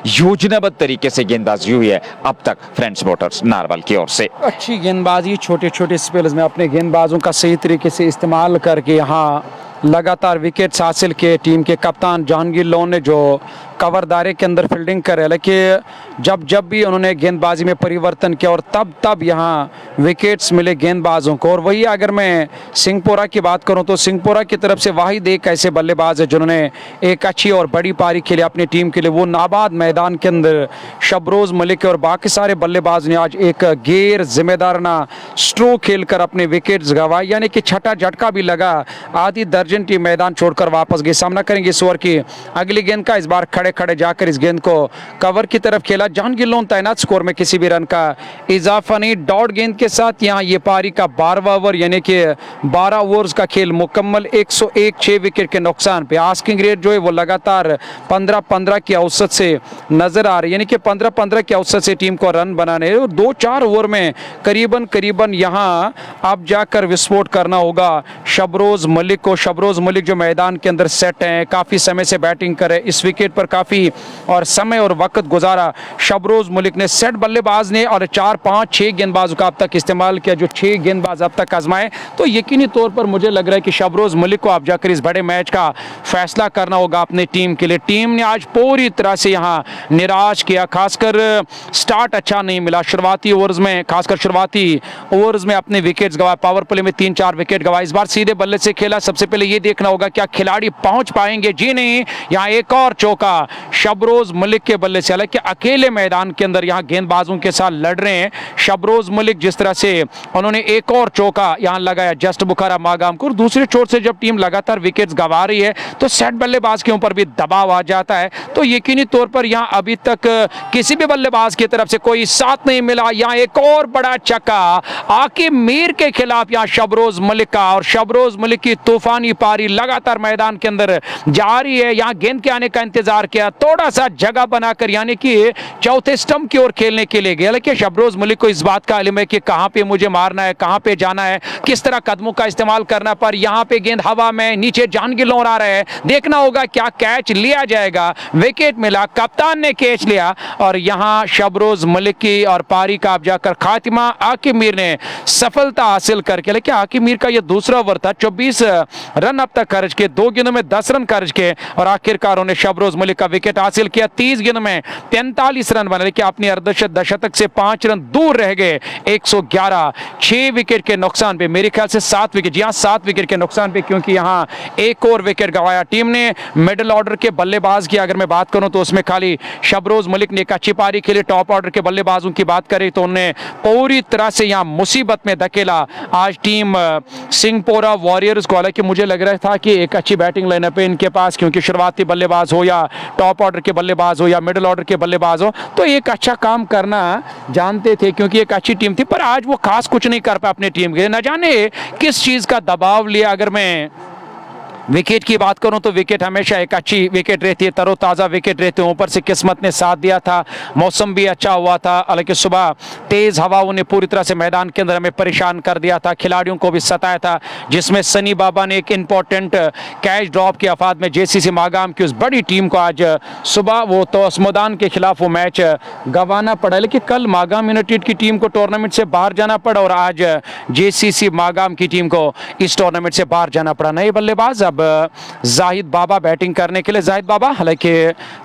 योजनाबद्ध तरीके से गेंदबाजी हुई है अब तक फ्रेंड्स मोटर्स नारवल की ओर से। अच्छी गेंदबाजी, छोटे छोटे स्पेल्स में अपने गेंदबाजों का सही तरीके से इस्तेमाल करके यहाँ लगातार विकेट्स हासिल किए टीम के कप्तान जहांगीर लोन ने, जो कवरदारे के अंदर फील्डिंग कर रहे हैं, लेकिन जब भी उन्होंने गेंदबाजी में परिवर्तन किया और तब यहाँ विकेट्स मिले गेंदबाजों को। और वही अगर मैं सिंहपुरा की बात करूं तो सिंहपुरा की तरफ से वाहिद एक ऐसे बल्लेबाज है जिन्होंने एक अच्छी और बड़ी पारी खेली अपनी टीम के लिए, वो नाबाद मैदान के अंदर शबरोज मलिक और बाकी सारे बल्लेबाज ने आज एक गैर जिम्मेदाराना स्ट्रोक खेलकर अपने विकेट्स गंवाए, यानी कि छठा झटका भी लगा। आधी दर्जन टीम मैदान छोड़कर वापस गई। सामना करेंगे इस ओवर की अगली गेंद का। इस बार खड़े खड़े जाकर इस गेंद को कवर की तरफ खेला। जहांगीर लोन तैनात, स्कोर में किसी भी रन का इजाफा नहीं। डॉट गेंद के साथ यहाँ ये पारी का 12वां ओवर यानी कि 12 ओवर्स का खेल मुकम्मल। 101 6 विकेट के नुकसान पे आस्किंग रेट जो है वो लगातार 15-15 की औसत से नजर आ रही है, यानी कि 15-15 की औसत से टीम को रन बनाने और 2-4 ओवर में करीबन यहाँ अब जाकर विस्फोट करना होगा शबरोज मलिक को। शबरोज मलिक जो मैदान के अंदर सेट हैं, काफी समय से बैटिंग करे, इस विकेट पर काफी और समय और वक्त गुजारा शबरोज मलिक ने। सेट बल्लेबाज ने और 4-5-6 गेंदबाजों का अब तक इस्तेमाल किया, जो 6 गेंदबाज अब तक आजमाए। तो यकीनी तौर पर मुझे लग रहा है कि शबरोज मलिक को अब जाकर इस बड़े मैच का फैसला करना होगा अपनी टीम के लिए। टीम ने आज पूरी तरह से यहाँ निराश किया, खासकर स्टार्ट अच्छा नहीं मिला शुरुआती ओवर्स में, खासकर शुरुआती ओवर्स में अपने विकेट्स गंवाए। पावर प्ले में 3-4 विकेट गंवाए। इस बार सीधे बल्ले से खेला। सबसे पहले ये देखना होगा क्या खिलाड़ी पहुंच पाएंगे। जी नहीं, यहाँ एक और चौका शबरोज मलिक के बल्ले से, हालांकि अकेले मैदान के अंदर यहाँ गेंदबाजों के साथ लड़ रहे हैं शबरोज मलिक। जिस तरह से उन्होंने एक और चौका यहाँ लगाया जस्ट बुखारा मागाम को, और दूसरे छोर से जब टीम लगातार विकेट्स गंवा रही है तो सेट बल्लेबाज के ऊपर भी दबाव आ जाता है। तो यकीनी तौर पर यहाँ अभी तक किसी भी बल्लेबाज की तरफ से कोई साथ नहीं मिला। यहाँ एक और बड़ा चक्का आकिब मीर के खिलाफ यहाँ शबरोज मलिक का, और शबरोज मलिक की तूफानी पारी लगातार मैदान के अंदर जारी है। यहाँ गेंद के आने का इंतजार किया, थोड़ा सा जगह बनाकर यानी कि चौथे स्टंप की ओर खेलने के लिए गया, लेकिन शबरोज मलिक को इस बात का इल्म है कि कहां पे मुझे मारना है, कहां पे जाना है, किस तरह कदमों का इस्तेमाल करना। पर यहां पे गेंद हवा में, नीचे जहांगीर लोन आ रहे हैं, देखना होगा क्या कैच लिया जाएगा। विकेट मिला, कप्तान ने कैच लिया और यहां शबरोज मलिक की और पारी का अब जाकर खात्मा आकिब मीर ने सफलता हासिल करके। लेकिन आकिब मीर का यह दूसरा ओवर था, 24 रन अब तक खर्च के, 2 गेंदों में 10 रन खर्च के और आखिरकार उन्होंने शबरोज मलिक का विकेट हासिल किया। 30 गेंदों में 43 रन बने, लेकिन अपनी अर्धशतक से 5 रन दूर रह गए। 111 6 विकेट के नुकसान पे, मेरे ख्याल से 7 विकेट, जी हां 7 विकेट के नुकसान पे, क्योंकि यहां एक और विकेट गंवाया टीम ने। मिडिल ऑर्डर के बल्लेबाज की अगर मैं बात करूं तो उसमें खाली शबरोज मलिक ने एक अच्छी पारी खेली। टॉप ऑर्डर के बल्लेबाजों की बात करें तो उन्होंने पूरी तरह से यहां मुसीबत में धकेला आज टीम सिंहपोरा वॉरियर्स को। हालांकि मुझे लग रहा था कि एक अच्छी बैटिंग लाइनअप है इनके पास, क्योंकि शुरुआती बल्लेबाज हो या टॉप ऑर्डर के बल्लेबाज हो या मिडिल ऑर्डर के बल्लेबाज हो तो एक अच्छा काम करना जानते थे, क्योंकि एक अच्छी टीम थी। पर आज वो खास कुछ नहीं कर पाया अपनी टीम के लिए, न जाने किस चीज का दबाव लिया। अगर मैं विकेट की बात करूं तो विकेट हमेशा एक अच्छी विकेट रहती है, तरोताज़ा विकेट रहते हैं। ऊपर से किस्मत ने साथ दिया था, मौसम भी अच्छा हुआ था। हालांकि सुबह तेज हवाओं ने पूरी तरह से मैदान के अंदर हमें परेशान कर दिया था, खिलाड़ियों को भी सताया था, जिसमें सनी बाबा ने एक इंपॉर्टेंट कैच ड्रॉप के आफाद में जेसीसी मागाम की उस बड़ी टीम को आज सुबह वो तोस्मोदान के खिलाफ वो मैच गंवाना पड़ा। लेकिन कल मागाम यूनाइटेड की टीम को टूर्नामेंट से बाहर जाना पड़ा और आज जेसीसी मागाम की टीम को इस टूर्नामेंट से बाहर जाना पड़ा। नए बल्लेबाज अब जाहिद बाबा बैटिंग करने के लिए। जाहिद बाबा हालांकि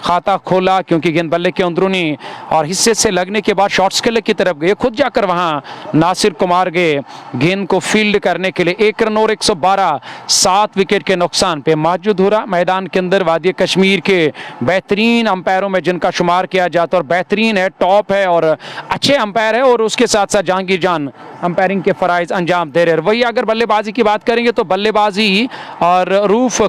खाता खोला क्योंकि गेंद बल्ले के अंदरूनी और हिस्से से लगने के बाद शॉर्ट्स के लिए की तरफ गए, खुद जाकर वहां नासिर कुमार गए गेंद को फील्ड करने के लिए। 1 रन और 112 7 विकेट के नुकसान पे मौजूद हो रहा मैदान के अंदर वादी कश्मीर के बेहतरीन अंपायरों में जिनका शुमार किया जाता है और बेहतरीन है, टॉप है और अच्छे अंपायर है, और उसके साथ साथ जहांगीर जान अंपायरिंग के फराइज अंजाम दे रहे हैं। वही अगर बल्लेबाजी की बात करेंगे तो बल्लेबाजी और रूफ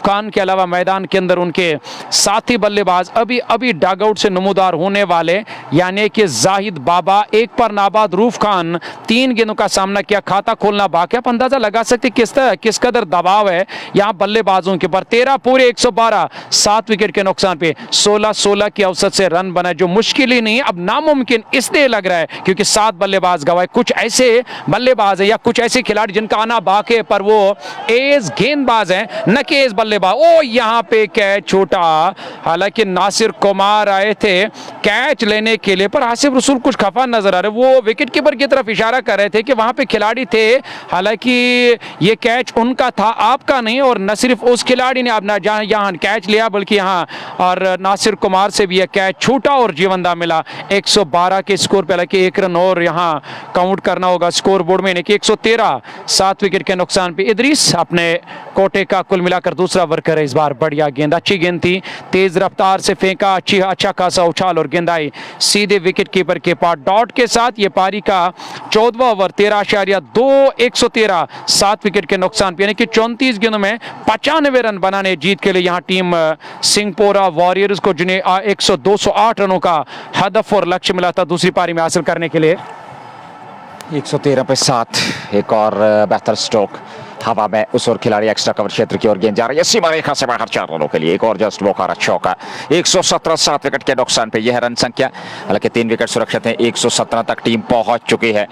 खान के अलावा मैदान के अंदर उनके साथी बल्लेबाज अभी डग आउट से नमूदार होने वाले, यानी कि जाहिद बाबा, एक पर नाबाद रूफ खान, 3 गेंदों का सामना किया, खाता खोलना बाकी। आप अंदाजा लगा सकते किस कदर दबाव है यहां बल्लेबाजों के ऊपर। 13 पूरे 112 7 विकेट के नुकसान पे 16 की औसत से रन बना, जो मुश्किल ही नहीं अब नामुमकिन इसलिए लग रहा है क्योंकि 7 बल्लेबाज बल्लेबाज गवाए। कुछ ऐसे बल्लेबाज हैं या कुछ ऐसे खिलाड़ी जिनका आना बाके पर वो एज गेंदबाज हैं, न कि एज बल्लेबाज। ओ यहाँ पे कैच छूटा, हालांकि नासिर कुमार आए थे कैच लेने के लिए, पर आसिफ रसूल कुछ खफा नजर आ रहे। वो विकेट कीपर की तरफ इशारा कर रहे थे कि वहां पे खिलाड़ी थे, हालांकि ये कैच उनका था, आपका नहीं। और न सिर्फ उस खिलाड़ी ने अपना यहाँ कैच लिया, बल्कि यहाँ और नासिर कुमार से भी यह कैच छूटा और जीवंदा मिला। 112 के स्कोर पे, हालांकि 1 रन और यहाँ काउंट करना होगा स्कोर बोर्ड में, कि 113, 7 विकेट के नुकसान पे। इदरीस अपने कोटे का कुल मिलाकर दूसरा वर्कर है इस बार। बढ़िया गेंद, अच्छी गेंद थी, तेज रफ्तार से फेंका, अच्छा खासा उछाल और गेंद आई सीधे विकेट कीपर के पास। डॉट के साथ ये पारी का 14वां ओवर, 13.2, 113, 7 विकेट के नुकसान पे, यानी कि 34 गेंदों में 95 रन बनाने जीत के लिए यहाँ टीम सिंहपोरा वॉरियर्स को, जिन्हें 208 रनों का हदफ और लक्ष्य मिला था दूसरी पारी में हासिल करने के लिए। 113 पे 7, एक और बेहतर स्ट्रोक हवा में उस और खिलाड़ी एक्स्ट्रा कवर क्षेत्र की ओर गेंद जा रही है सीमा रेखा से बाहर 4 रनों के लिए। एक और जस्ट बोकारा चौका, 117, 7 विकेट के नुकसान पे यह रन संख्या। हालांकि 3 विकेट सुरक्षित हैं, 117 तक टीम पहुंच चुकी है।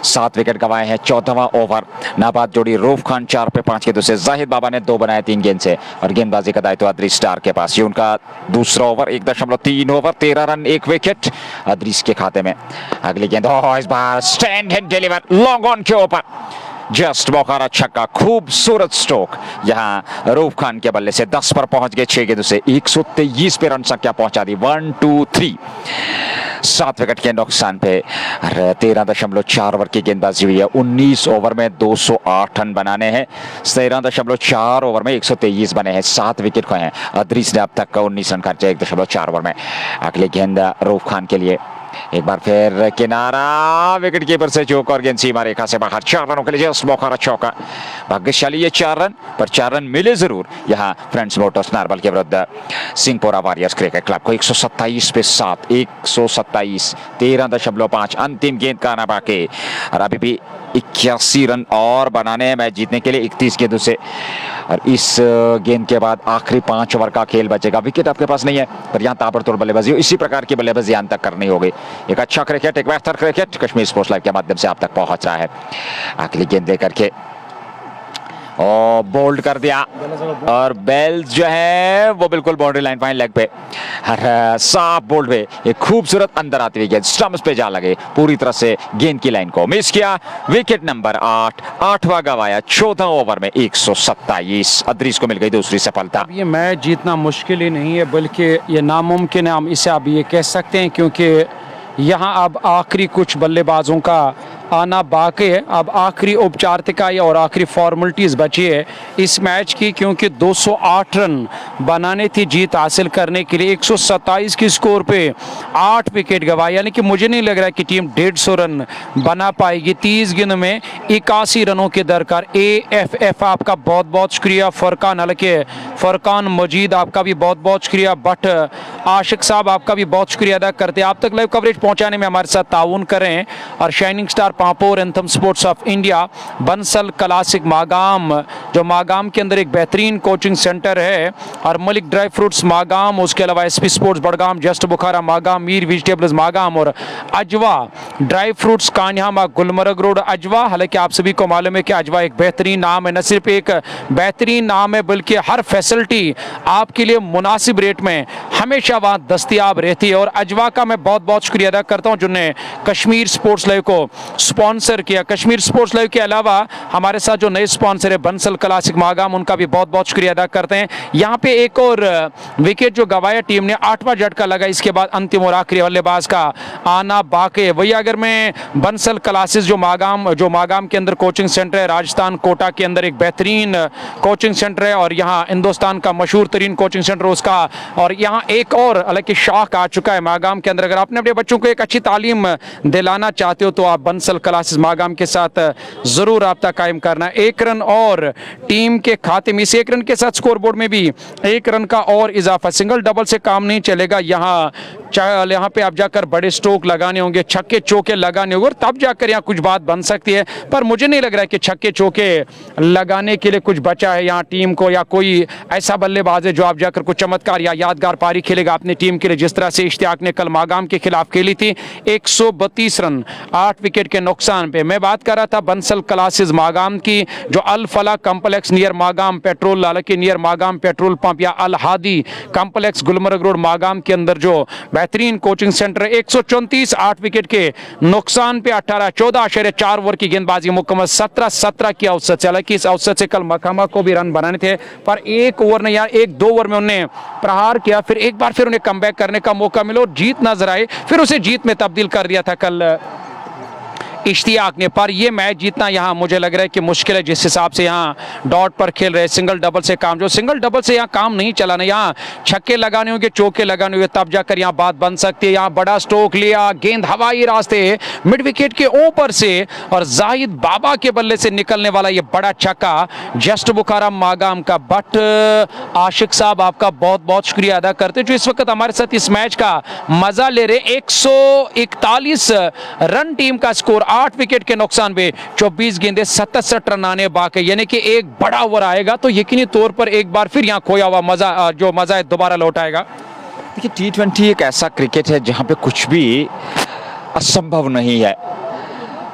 7 विकेट गंवाए हैं। 14वां ओवर, नाबाद जोड़ी रूफ खान 4 पे 5 के दूसरे, जाहिद बाबा ने 2 बनाए 3 गेंद से, और गेंदबाजी का दायित्व अदरीस स्टार के पास। ये उनका दूसरा over, 1.3 over, 13 run 1 wicket Idrees के खाते में। अगली गेंद इस बार stand and deliver long on के ऊपर, जस्ट बोकारा छक्का, खूबसूरत स्ट्रोक। यहां रूफ खान के बल्ले से 10 पर पहुंच गए 6 गेंदों से, 123 पे रन संख्या पहुंचा दी। 1, 2, 3, 7 विकेट के नुकसान पे 13.4 ओवर की गेंदबाजी हुई है। 19 ओवर में 208 रन बनाने हैं। 13.4 ओवर में 123 बने हैं, 7 विकेट खोए हैं। अदरीस ने अब तक का 19 रन खर्चे 1.4 ओवर में। अगली गेंद रूफ खान के लिए, एक बार फिर किनारा, विकेट कीपर से चूक और गेंद सीमा रेखा से बाहर। 4 रनों के लिए जस्ट बोकारा चौका। भाग्यशाली ये 4 रन, पर 4 रन मिले जरूर यहाँ फ्रेंड्स मोटर्स नारबल के विरुद्ध सिंहपोरा वॉरियर्स क्रिकेट क्लब को। 127 पे 7, 127, 13.5, अंतिम गेंद का आना बाकी, और अभी भी 81 रन और बनाने हैं मैच जीतने के लिए 31 गेंदों से। और इस गेंद के बाद आखिरी 5 ओवर का खेल बचेगा। विकेट आपके पास नहीं है, पर यहाँ ताबड़तोड़ बल्लेबाजी, इसी प्रकार की बल्लेबाजी अंत तक करनी होगी। एक अच्छा क्रिकेट, एक बेहतर क्रिकेट कश्मीर स्पोर्ट्स लाइव के माध्यम से आप तक पहुंच रहा है। अगली गेंद लेकर के बोल्ड कर दिया, और बेल्स जो है वो बिल्कुल बाउंड्री लाइन फाइन लेग पे, साफ बोल्ड पे एक खूबसूरत अंदर आती हुई गेंद स्टंप्स पे जा लगे, पूरी तरह से गेंद की लाइन को मिस किया। विकेट नंबर 8, 8वां गवाया 14 ओवर में 127। अदरीस को मिल गई दूसरी सफलता। ये मैच जीतना मुश्किल ही नहीं है, बल्कि ये नामुमकिन है, हम इसे आप ये कह सकते हैं, क्योंकि यहाँ अब आखिरी कुछ बल्लेबाजों का आना बाकी है। अब आखिरी औपचारिकता और आखिरी फॉर्मेलिटीज़ बची है इस मैच की, क्योंकि 208 रन बनाने थी जीत हासिल करने के लिए। 127 की स्कोर पे 8 विकेट गंवाए, यानी कि मुझे नहीं लग रहा है कि टीम 150 रन बना पाएगी। 30 गेंद में 81 रनों के दरकार। AFF आपका बहुत बहुत शुक्रिया। फरकान, हालांकि फरकान मजीद आपका भी बहुत बहुत शुक्रिया। बट आशिक साहब आपका भी बहुत शुक्रिया अदा करते हैं। आप तक लाइव कवरेज पहुंचाने में हमारे साथ ताउन करें। और shining star Pampore anthem sports of India, Bansal classic Magam, जो मागाम के अंदर एक बेहतरीन कोचिंग सेंटर है, और मलिक ड्राई फ्रूट्स मागाम, उसके अलावा SP sports Budgam, just Bukhara Magam, Mir vegetables Magam, और अजवा ड्राई फ्रूट्स कान्हामा गुलमर्ग रोड अजवा। हालांकि आप सभी को मालूम है कि अजवा एक बेहतरीन नाम है, न सिर्फ एक बेहतरीन नाम है बल्कि हर फैसिलिटी आपके लिए मुनासिब रेट में हमेशा वहाँ दस्तियाब रहती है। और अजवा का मैं बहुत बहुत शुक्रिया अदा करता हूँ जिन्होंने कश्मीर स्पोर्ट्स लाइव को स्पॉन्सर किया। कश्मीर स्पोर्ट्स लाइव के अलावा हमारे साथ जो नए स्पॉन्सर है बंसल क्लासिक मागाम, उनका भी बहुत बहुत शुक्रिया अदा करते हैं। यहाँ पे एक और विकेट जो गंवाया टीम ने, 8वां झटका लगा, इसके बाद अंतिम और आखिरी बल्लेबाज का आना बाकी है। वही अगर मैं बंसल क्लासेस जो मागाम के अंदर कोचिंग सेंटर है, राजस्थान कोटा के अंदर एक बेहतरीन कोचिंग सेंटर है, और यहाँ हिंदुस्तान का मशहूर तरीन कोचिंग सेंटर उसका। और यहाँ एक और हालांकि शाख आ चुका है मागाम के अंदर। अगर आपने अपने बच्चों को एक अच्छी तालीम दिलाना चाहते हो तो आप बंसल क्लासेस मागाम के साथ जरूर राब्ता कायम करना। 1 रन और टीम के खाते में। इस 1 रन के साथ स्कोर बोर्ड में भी 1 रन का और इजाफा। सिंगल डबल से काम नहीं चलेगा, यहाँ पे आप जाकर बड़े स्ट्रोक लगाने होंगे, छक्के चौके लगाने होंगे और तब जाकर यहाँ कुछ बात बन सकती है। पर मुझे नहीं लग रहा है कि छक्के चौके लगाने के लिए कुछ बचा है यहाँ टीम को, या कोई ऐसा बल्लेबाज है जो आप जाकर कुछ चमत्कार या यादगार पारी खेलेगा अपनी टीम के लिए, जिस तरह से इश्तियाक ने कल मागाम के खिलाफ खेली थी। 132 रन 8 विकेट के नुकसान पे। मैं बात कर रहा था बंसल क्लासेस मागाम की, जो अल फला कम्प्लेक्स नियर मागाम पेट्रोल, हालांकि नियर मागाम पेट्रोल पंप या अल हादी कम्प्लेक्स गुलमर्ग रोड मागाम के अंदर जो बेहतरीन कोचिंग सेंटर है। 134 8 विकेट के नुकसान पे 14.4 ओवर की गेंदबाजी मुकम्मल, 17 की औसत से। हालांकि इस औसत से कल मकामा को भी रन बनाने थे, पर 1 ओवर ने या 1-2 ओवर में उन्हें प्रहार किया, फिर एक बार फिर उन्हें कमबैक करने का मौका मिला और जीत नजर आई, फिर उसे जीत में तब्दील कर दिया था कल इश्तियाक ने। पर ये मैच जीतना यहाँ मुझे लग रहा है कि मुश्किल है, जिस हिसाब से यहाँ डॉट पर खेल रहे, सिंगल डबल से काम, जो सिंगल डबल से यहाँ काम नहीं चलाना, यहाँ छक्के लगाने होंगे, चौके लगाने होंगे, तब जाकर यहाँ बात बन सकती है। यहाँ बड़ा स्ट्रोक लिया, गेंद हवाई रास्ते मिड विकेट के ऊपर से और जाहिद बाबा के बल्ले से निकलने वाला ये बड़ा छक्का जस्ट बुखारा मागाम का। बट आशिक साहब आपका बहुत बहुत शुक्रिया अदा करते जो इस वक्त हमारे साथ इस मैच का मजा ले रहे। 141 रन टीम का स्कोर, 8 विकेट के नुकसान पे 24 गेंदे 67 रन आने बाकी, यानी कि एक बड़ा ओवर आएगा तो यकीनी तौर पर एक बार फिर यहाँ खोया हुआ मजा है दोबारा लौट आएगा। देखिए T20 एक ऐसा क्रिकेट है जहां पे कुछ भी असंभव नहीं है,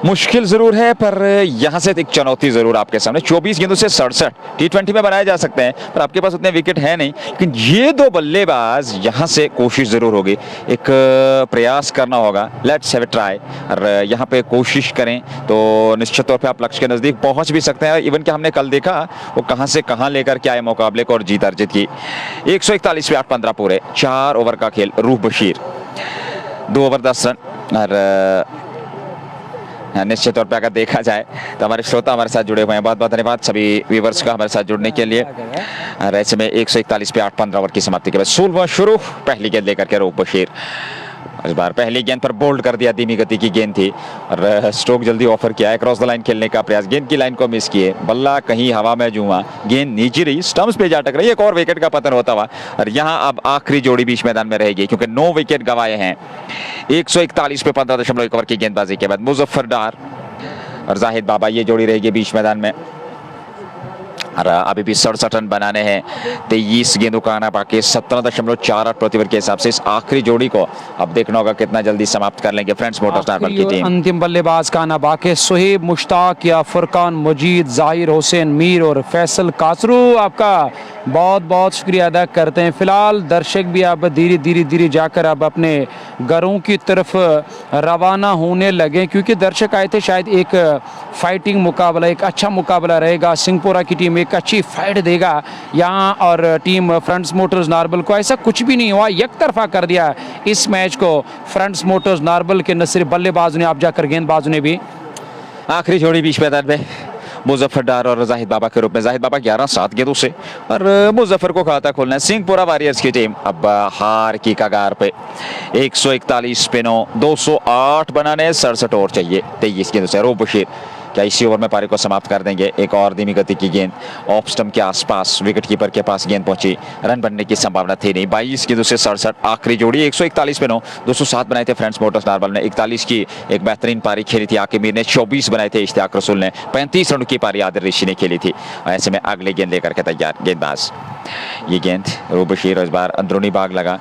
मुश्किल जरूर है, पर यहां से एक चुनौती जरूर आपके सामने। 24 गेंदों से 67 T20 में बनाए जा सकते हैं, पर आपके पास उतने विकेट है नहीं। लेकिन ये दो बल्लेबाज यहां से कोशिश जरूर होगी, एक प्रयास करना होगा। लेट्स हैव अ ट्राई, और यहां पे कोशिश करें तो निश्चित तौर पे आप लक्ष्य के नजदीक पहुंच भी सकते हैं। इवन कि हमने कल देखा वो कहां से कहां लेकर के आए मुकाबले को और जीत अर्जित की। 141 पे 8-15 पूरे, 4 ओवर का खेल। रूह बशीर 2 ओवर 10 रन। और निश्चित तौर पे अगर देखा जाए तो हमारे श्रोता हमारे साथ जुड़े हुए हैं, बहुत बहुत धन्यवाद सभी व्यूवर्स का हमारे साथ जुड़ने के लिए। ऐसे में 141 पे 8-15 ओवर की समाप्ति के बाद 16वां शुरू, पहली गेंद लेकर के रूह बशीर। इस बार पहली गेंद पर बोल्ड कर दिया, धीमी गति की गेंद थी और स्ट्रोक जल्दी ऑफर किया है। क्रॉस द लाइन खेलने का प्रयास, गेंद की लाइन को मिस किए, बल्ला कहीं हवा में जुआ, गेंद नीचे रही, स्टंप्स पे जा टकराई, एक और विकेट का पतन होता हुआ। और यहां अब आखिरी जोड़ी बीच मैदान में रहेगी क्योंकि 9 विकेट गंवाए हैं। 141 पे 15.1 ओवर की गेंदबाजी के बाद मुजफ्फर डार और जाहिद बाबा, ये जोड़ी रहेगी बीच मैदान में। और अभी भी 67 रन बनाने हैं, 23 गेंदों का आना बाकी, 17.48 प्रति ओवर के हिसाब से इस आखिरी जोड़ी को अब देखना होगा कितना जल्दी समाप्त कर लेंगे फ्रेंड्स मोटर्स नार्बल की टीम। अंतिम बल्लेबाज का आना बाकी, सुहेब मुश्ताक या फुरकान मजीद, जाहिर हुसैन मीर और फैसल कासरू, आपका बहुत बहुत शुक्रिया अदा करते हैं। फिलहाल दर्शक भी अब धीरे धीरे जाकर अब अपने घरों की तरफ रवाना होने लगे, क्योंकि दर्शक आए थे शायद एक फाइटिंग मुकाबला, एक अच्छा मुकाबला रहेगा। सिंहपुरा की टीम एक अच्छी फाइट देगा यहाँ, और टीम फ्रंट्स मोटर्स नार्बल को ऐसा कुछ भी नहीं हुआ, एक तरफा कर दिया इस मैच को फ्रंट्स मोटर्स नार्बल के न सिर्फ बल्लेबाजों ने, आप जाकर गेंदबाजों ने भी। आखिरी जोड़ी बीच मैदान में मुजफ्फर डार और जाहिद बाबा के रूप में। जाहिद बाबा 11-7 गेंदों से और मुजफ्फर को खाता खोलना है। सिंहपुरा वॉरियर्स की टीम अब हार की कगार पे। 141 पे 9, 208 बनाने, 67 और चाहिए 23 गेंदों से। रूह बशीर क्या इसी ओवर में पारी को समाप्त कर देंगे? एक और धीमी गति की गेंद ऑफ स्टंप के आसपास, विकेट कीपर के पास गेंद पहुंची, रन बनने की संभावना थी नहीं। 22 गेंदों से 67 आखिरी जोड़ी। 141 पे 9, 207 बनाए थे फ्रेंड्स मोटर्स नार्बल ने। 41 की एक बेहतरीन पारी खेली थी आकिब मीर ने, 24 बनाए थे इश्तियाक रसूल ने, 35 रन की पारी आदिल ऋषि ने खेली थी। ऐसे में अगले गेंद लेकर के तैयार गेंदबाज, ये गेंद रूह बशीर, इस बार अंदरूनी भाग लगा,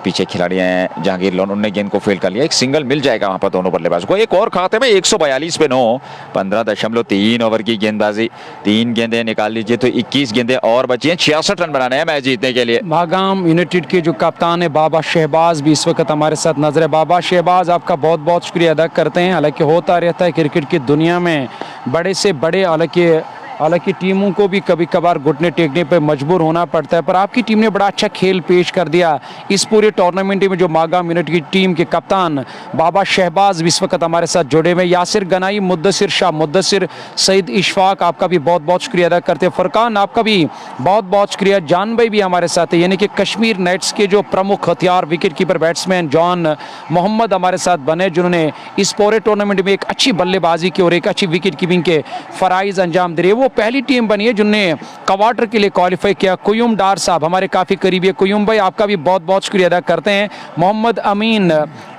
पीछे खिलाड़ी हैं जहांगीर लोन, उन्होंने गेंद को फील्ड कर लिया। एक सिंगल मिल जाएगा वहां पर दोनों बल्लेबाज को। एक और खाते में 142 पे 9, 15.3 ओवर की गेंदबाजी, 3 गेंदें निकाल लीजिए तो 21 गेंदें और बची हैं। 66 रन बनाने हैं मैच जीतने के लिए। मागाम यूनाइटेड के जो कप्तान है बाबा शहबाज भी इस वक्त हमारे साथ नजर है। बाबा शहबाज आपका बहुत बहुत शुक्रिया अदा करते हैं। हालांकि होता रहता है क्रिकेट की दुनिया में बड़े से बड़े, हालांकि टीमों को भी कभी कभार घुटने टेकने पर मजबूर होना पड़ता है, पर आपकी टीम ने बड़ा अच्छा खेल पेश कर दिया इस पूरे टूर्नामेंट में। जो मागाम यूनाइटेड की टीम के कप्तान बाबा शहबाज इस वक्त हमारे साथ जुड़े हुए। यासिर गनाई, मुद्दसिर शाह, मुद्दसिर सईद, इशफाक, आपका भी बहुत बहुत शुक्रिया अदा करते हैं। फुरकान आपका भी बहुत बहुत शुक्रिया। जान भाई भी हमारे साथ है, यानी कि कश्मीर नाइट्स के जो प्रमुख हथियार wicket keeper batsman John Mohammad हमारे साथ बने, जिन्होंने इस पूरे टूर्नामेंट में एक अच्छी बल्लेबाजी की और एक अच्छी विकेट कीपिंग के फराइज अंजाम दे रहे। वो पहली टीम बनी है जिनने क्वार्टर के लिए क्वालिफाई किया। कुयुम डार साहब हमारे काफ़ी करीबी है। कुयुम भाई आपका भी बहुत बहुत शुक्रिया अदा करते हैं। मोहम्मद अमीन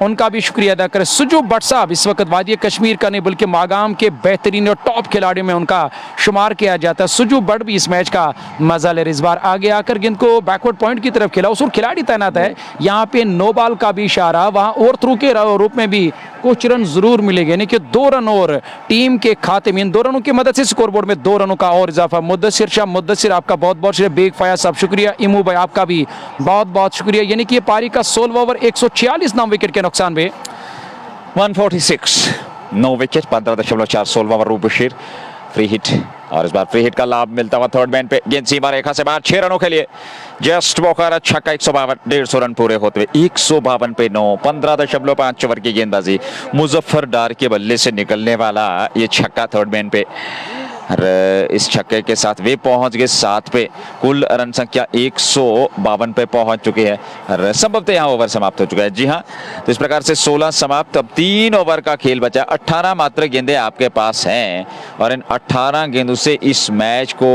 उनका भी शुक्रिया अदा करें। सुजू भट्ट साहब इस वक्त वादी कश्मीर का नहीं बल्कि मागाम के बेहतरीन और टॉप खिलाड़ियों में उनका शुमार किया जाता है। सुजू भट्ट भी इस मैच का मजा ले रहे। इस बार आगे आकर गेंद को बैकवर्ड पॉइंट की तरफ खेला, उस खिलाड़ी तैनात है। यहाँ पे नो बॉल का भी इशारा, वहाँ ओवर थ्रू के रूप में भी कुछ रन जरूर मिलेंगे, यानी कि 2 रन और टीम के खाते में इन 2 रनों की मदद से स्कोरबोर्ड में 2 रनों का और इजाफा। मुद्दसिर शाह मुद्दसिर आपका बहुत बहुत शुक्रिया। बेग फयाज साहब शुक्रिया। इमू भाई आपका भी बहुत बहुत शुक्रिया। यानी कि ये पारी का 16वां ओवर 146 नाम विकेट के नुकसान में 146 9 विकेट 15.4 16वां ओवर। रूबशीर फ्री हिट और इस बार फ्री हिट का लाभ मिलता हुआ थर्ड मैन पे। गेंद सीमा रेखा से बाहर 6 रनों के लिए जस्ट बोकर छक्का 152 150 रन पूरे होते हुए 152 पे 9 15.5 ओवर की गेंदबाजी। मुजफ्फर डार के बल्ले से निकलने वाला ये छक्का थर्ड मैन पे और इस छक्के के साथ वे पहुंच गए 7 पे। कुल रन संख्या 152 पे पहुंच चुकी है और संभवतः यहाँ ओवर समाप्त हो चुका है। जी हाँ, तो इस प्रकार से 16 समाप्त। अब 3 ओवर का खेल बचा। 18 मात्र गेंदें आपके पास हैं और इन 18 गेंदों से इस मैच को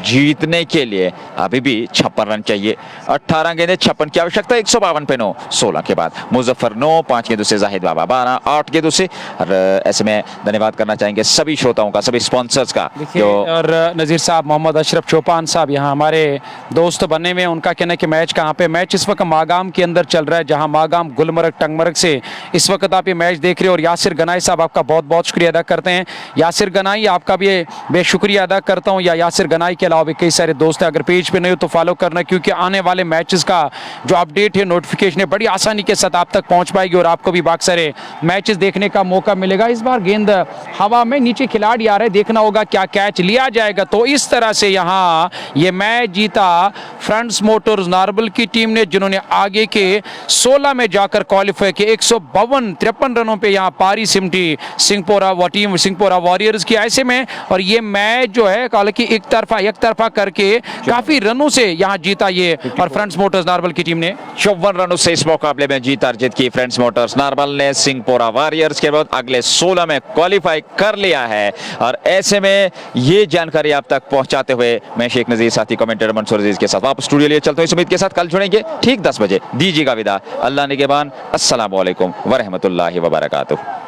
जीतने के लिए अभी भी 56 रन चाहिए। 18 गेंदें 56 की आवश्यकता। 152 पे 9 16 के बाद मुजफ्फर 9 5 गेंदों से जाहिद बाबा 12 8 गेंदों से। और ऐसे में धन्यवाद करना चाहेंगे सभी श्रोताओं का, सभी स्पॉन्सर्स का। और नज़ीर साहब मोहम्मद अशरफ चौपान साहब यहाँ हमारे दोस्त बने हुए हैं। उनका कहना है कि मैच कहाँ पे, मैच इस वक्त मागाम के अंदर चल रहा है, जहाँ मागाम गुलमर्ग टंगमर्ग से इस वक्त आप ये मैच देख रहे हो। और यासिर गनाई साहब आपका बहुत बहुत शुक्रिया अदा करते हैं। यासिर गनाई आपका भी बेशुक्रिया अदा करता हूँ। या यासिर गनाई के अलावा भी कई सारे दोस्त हैं, अगर पेज पे नहीं हो तो फॉलो करना, क्योंकि आने वाले मैचेस का जो अपडेट है, नोटिफिकेशन है, बड़ी आसानी के साथ आप तक पहुँच पाएगी और आपको भी बाकी सारे मैचेस देखने का मौका मिलेगा। इस बार गेंद हवा में, नीचे खिलाड़ी आ रहे, देखना होगा क्या कैच लिया जाएगा। तो इस तरह से यहाँ ये मैच जीता फ्रंट्स मोटर्स नारबल की टीम ने, जिन्होंने आगे के 16 में जाकर क्वालिफाई किया। 152-53 रनों पे यहाँ पारी सिमटी सिंहपोरा वॉरियर्स की ऐसे में। और ये मैच जो है हालांकि एक तरफा करके काफी रनों से यहाँ जीता ये और फ्रंट्स मोटर्स नारबल की टीम ने 54 रनों से इस मुकाबले में जीत अर्जित की फ्रंट्स मोटर्स नारबल ने। सिंहपोरा वॉरियर्स के बाद अगले 16 में क्वालिफाई कर लिया है। और ऐसे में ये जानकारी आप तक पहुंचाते हुए मैं शेख नजीर साथी कमेंटेटर मंसूर अजीज के साथ वापस स्टूडियो लिए चलता हूं। इस उम्मीद के साथ कल जुड़ेंगे ठीक 10 बजे। दीजिएगा विदा। अल्लाह निगहबान। अस्सलाम वालेकुम व रहमतुल्लाहि व बरकातुहू।